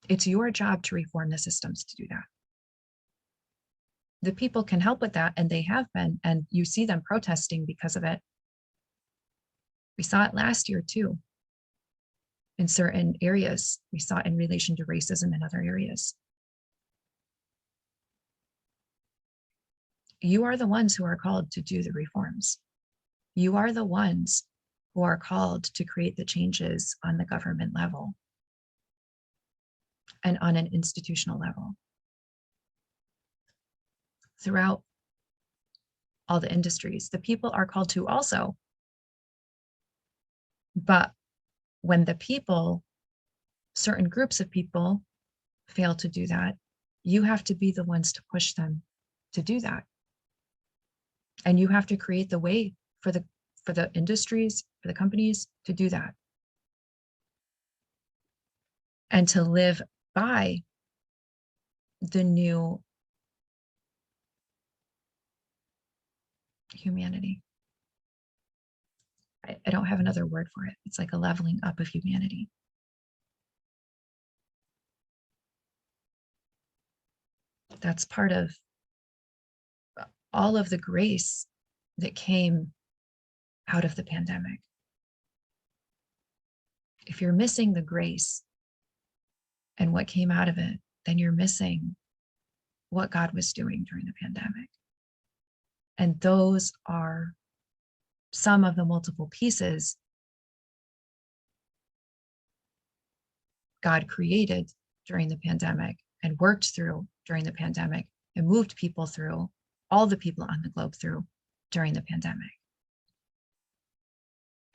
It's your job to reform the systems to do that. The people can help with that, and they have been, and you see them protesting because of it. We saw it last year too, in certain areas. We saw it in relation to racism in other areas. You are the ones who are called to do the reforms. You are the ones who are called to create the changes on the government level and on an institutional level throughout all the industries. The people are called to also. But when the people, certain groups of people, fail to do that, you have to be the ones to push them to do that. And you have to create the way for the industries, for the companies to do that. And to live by the new humanity. I don't have another word for it. It's like a leveling up of humanity. That's part of all of the grace that came out of the pandemic. If you're missing the grace and what came out of it, then you're missing what God was doing during the pandemic. And those are some of the multiple pieces God created during the pandemic and worked through during the pandemic and moved people through, all the people on the globe through during the pandemic.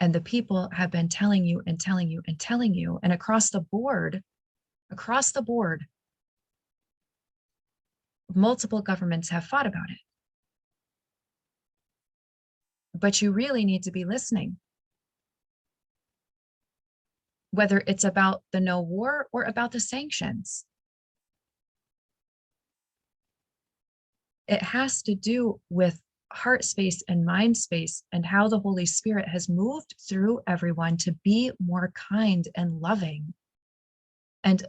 And the people have been telling you and telling you and telling you, and across the board, multiple governments have fought about it. But you really need to be listening. Whether it's about the no war or about the sanctions. It has to do with heart space and mind space and how the Holy Spirit has moved through everyone to be more kind and loving and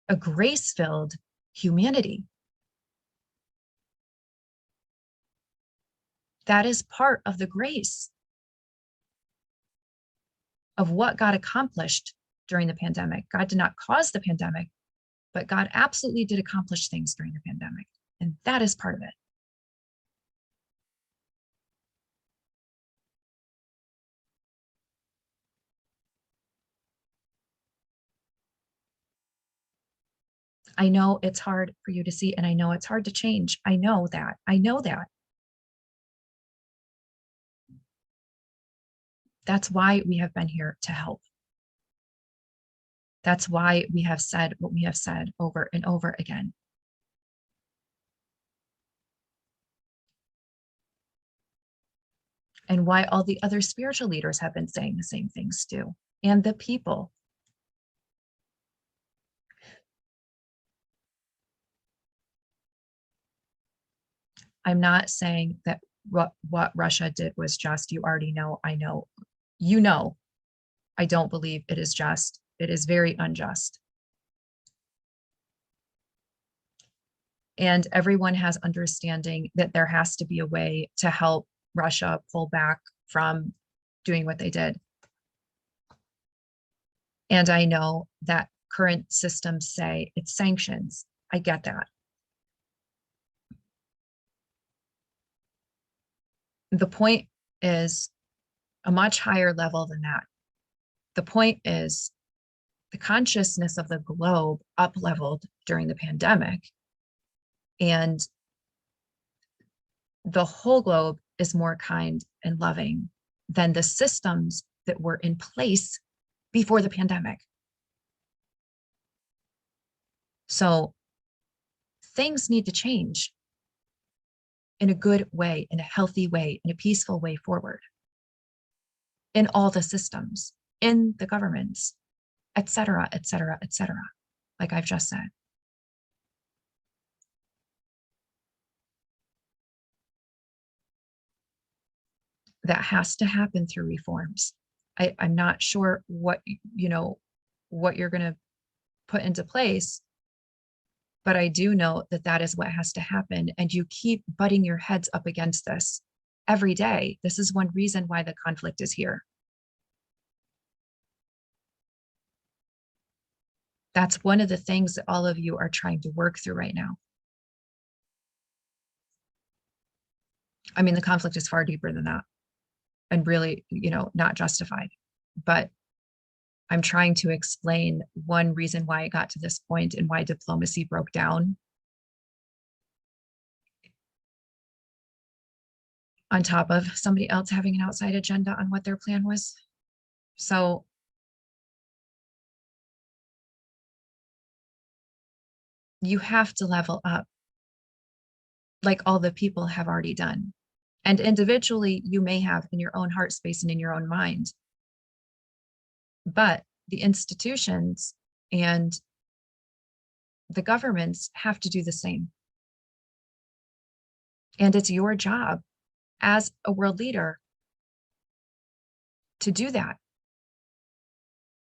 a grace-filled humanity. That is part of the grace of what God accomplished during the pandemic. God did not cause the pandemic, but God absolutely did accomplish things during the pandemic. And that is part of it. I know it's hard for you to see, and I know it's hard to change. I know that. I know that. That's why we have been here to help. That's why we have said what we have said over and over again. And why all the other spiritual leaders have been saying the same things too, and the people. I'm not saying that what Russia did was just. You already know, I know, you know, I don't believe it is just. It is very unjust. And everyone has understanding that there has to be a way to help Russia pull back from doing what they did. And I know that current systems say it's sanctions. I get that. The point is a much higher level than that. The point is the consciousness of the globe up-leveled during the pandemic, and the whole globe is more kind and loving than the systems that were in place before the pandemic. So things need to change in a good way, in a healthy way, in a peaceful way forward, in all the systems, in the governments, et cetera, et cetera, et cetera, like I've just said. That has to happen through reforms. I'm not sure what, what you're going to put into place, but I do know that that is what has to happen. And you keep butting your heads up against this every day. This is one reason why the conflict is here. That's one of the things that all of you are trying to work through right now. I mean, the conflict is far deeper than that and really, not justified. But I'm trying to explain one reason why it got to this point and why diplomacy broke down, on top of somebody else having an outside agenda on what their plan was. So you have to level up like all the people have already done. And individually, you may have in your own heart space and in your own mind. But the institutions and the governments have to do the same. And it's your job as a world leader to do that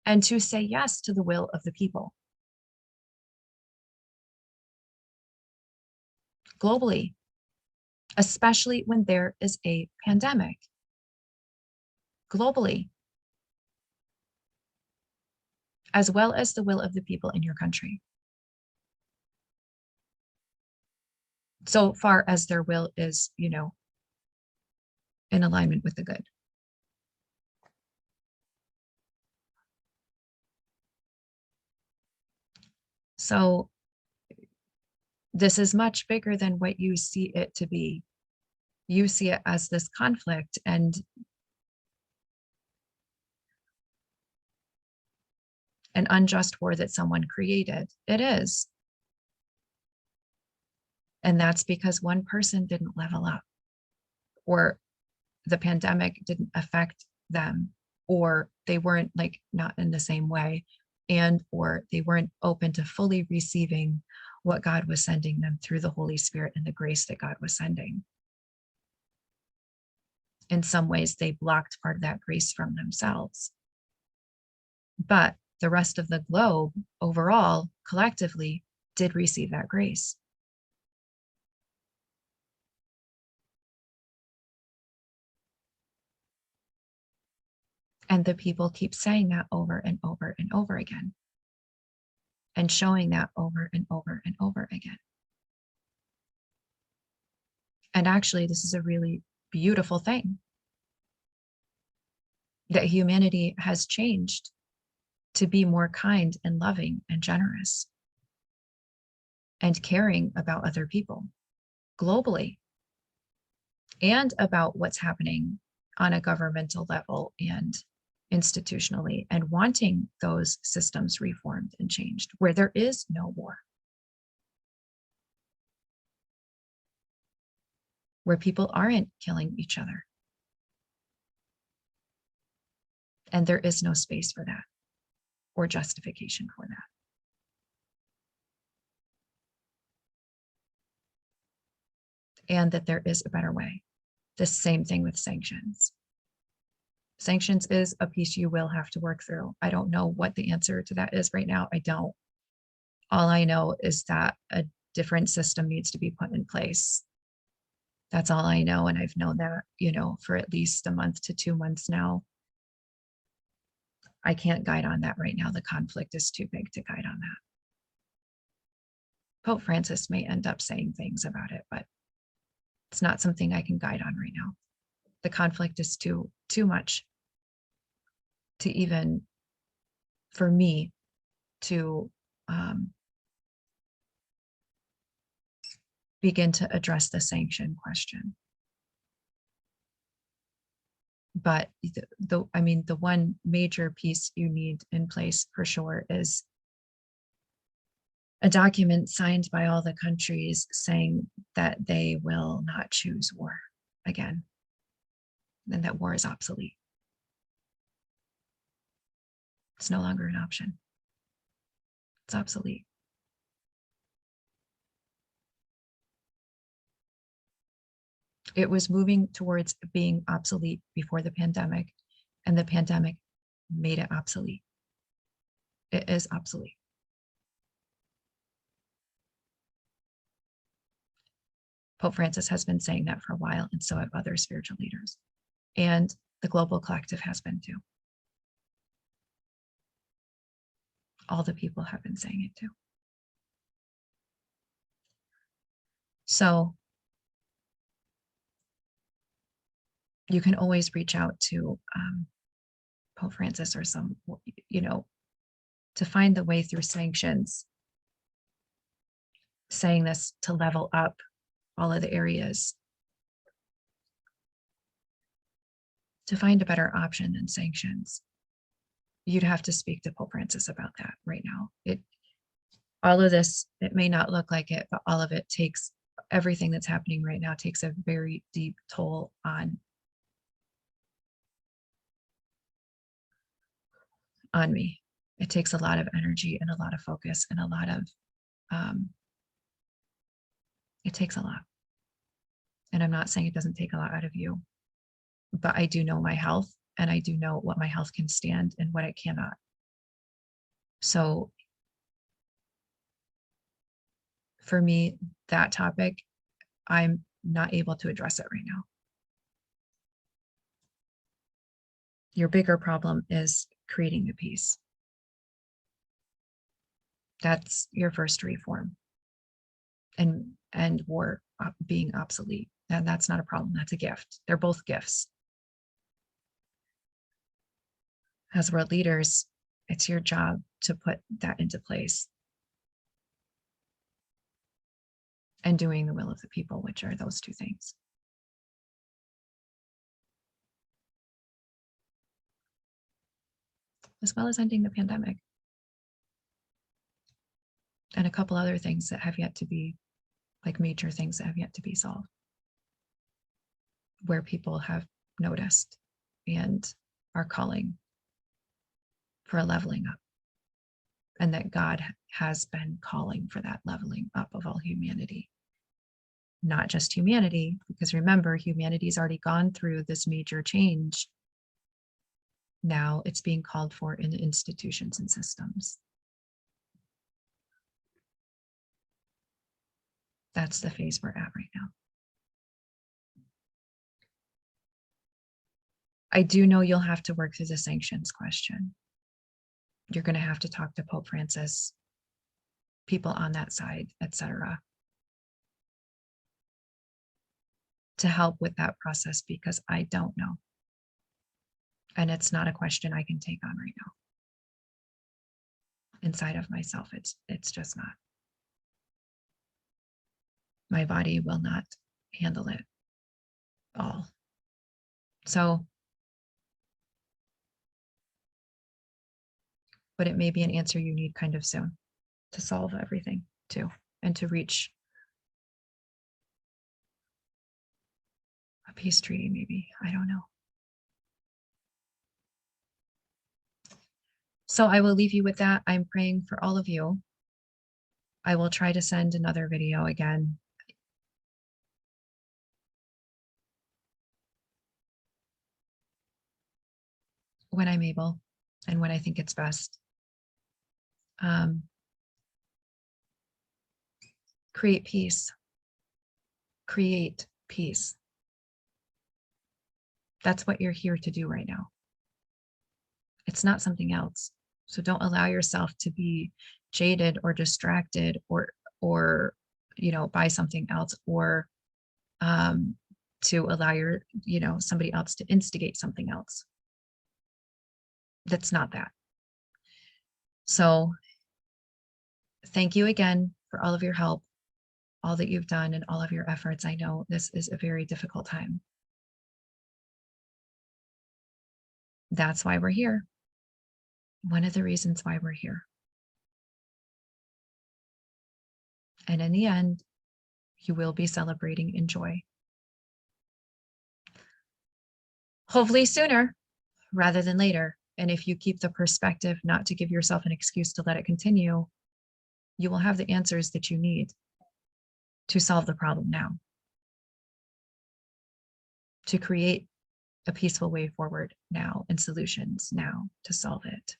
and to say yes to the will of the people globally, especially when there is a pandemic globally, as well as the will of the people in your country. So far as their will is, in alignment with the good. So this is much bigger than what you see it to be. You see it as this conflict and an unjust war that someone created. It is. And that's because one person didn't level up, or the pandemic didn't affect them, or they weren't not in the same way, and or they weren't open to fully receiving what God was sending them through the Holy Spirit and the grace that God was sending. In some ways, they blocked part of that grace from themselves. But the rest of the globe overall, collectively, did receive that grace. And the people keep saying that over and over and over again, and showing that over and over and over again. And actually, this is a really beautiful thing that humanity has changed to be more kind and loving and generous and caring about other people globally, and about what's happening on a governmental level and institutionally, and wanting those systems reformed and changed where there is no war, where people aren't killing each other. And there is no space for that or justification for that. And that there is a better way. The same thing with sanctions. Sanctions is a piece you will have to work through. I don't know what the answer to that is right now. I don't. All I know is that a different system needs to be put in place. That's all I know. And I've known that, for at least a month to 2 months now. I can't guide on that right now. The conflict is too big to guide on that. Pope Francis may end up saying things about it, but it's not something I can guide on right now. The conflict is too much to even, for me, to begin to address the sanction question. But the one major piece you need in place for sure is a document signed by all the countries saying that they will not choose war again, and that war is obsolete. It's no longer an option. It's obsolete. It was moving towards being obsolete before the pandemic, and the pandemic made it obsolete. It is obsolete. Pope Francis has been saying that for a while, and so have other spiritual leaders. And the global collective has been too. All the people have been saying it too. So you can always reach out to Pope Francis or some, to find the way through sanctions, saying this to level up all of the areas, to find a better option than sanctions. You'd have to speak to Pope Francis about that right now. All of this, it may not look like it, but all of it takes, everything that's happening right now takes a very deep toll on me. It takes a lot of energy and a lot of focus and a lot of, it takes a lot. And I'm not saying it doesn't take a lot out of you, but I do know my health, and I do know what my health can stand and what it cannot. So for me, that topic, I'm not able to address it right now. Your bigger problem is creating the peace. That's your first reform. And war being obsolete. And that's not a problem. That's a gift. They're both gifts. As world leaders, it's your job to put that into place. And doing the will of the people, which are those two things. As well as ending the pandemic. And a couple other things that have yet to be, like major things that have yet to be solved. Where people have noticed and are calling for a leveling up. And that God has been calling for that leveling up of all humanity. Not just humanity, because remember, humanity's already gone through this major change. Now it's being called for in institutions and systems. That's the phase we're at right now. I do know you'll have to work through the sanctions question. You're going to have to talk to Pope Francis, people on that side, etc., to help with that process, because I don't know. And it's not a question I can take on right now. Inside of myself, it's just not. My body will not handle it all. So, but it may be an answer you need kind of soon to solve everything too, and to reach a peace treaty, maybe. I don't know. So I will leave you with that. I'm praying for all of you. I will try to send another video again. When I'm able and when I think it's best. Create peace. Create peace. That's what you're here to do right now. It's not something else. So don't allow yourself to be jaded or distracted or by something else, or to allow somebody else to instigate something else. That's not that. So thank you again for all of your help, all that you've done and all of your efforts. I know this is a very difficult time. That's why we're here. One of the reasons why we're here. And in the end, you will be celebrating in joy. Hopefully sooner rather than later. And if you keep the perspective not to give yourself an excuse to let it continue, you will have the answers that you need to solve the problem now, to create a peaceful way forward now and solutions now to solve it,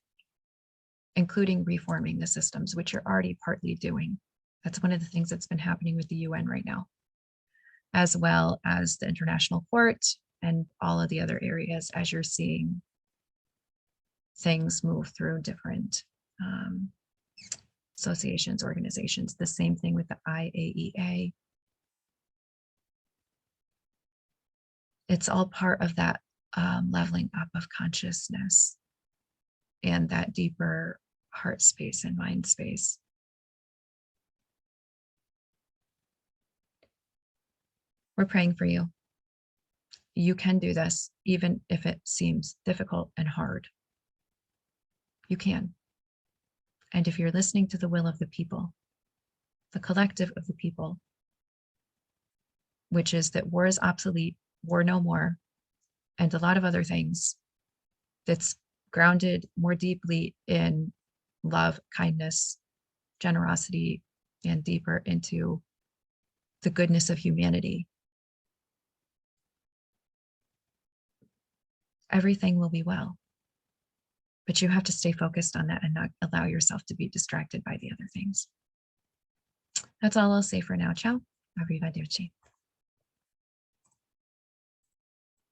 including reforming the systems, which you're already partly doing. That's one of the things that's been happening with the UN right now, as well as the International Court and all of the other areas, as you're seeing things move through different associations, organizations. The same thing with the IAEA. It's all part of that leveling up of consciousness and that deeper heart space and mind space. We're praying for you. You can do this, even if it seems difficult and hard. You can. And if you're listening to the will of the people, the collective of the people, which is that war is obsolete, war no more, and a lot of other things that's grounded more deeply in love, kindness, generosity, and deeper into the goodness of humanity. Everything will be well. But you have to stay focused on that and not allow yourself to be distracted by the other things. That's all I'll say for now. Ciao. Arrivederci.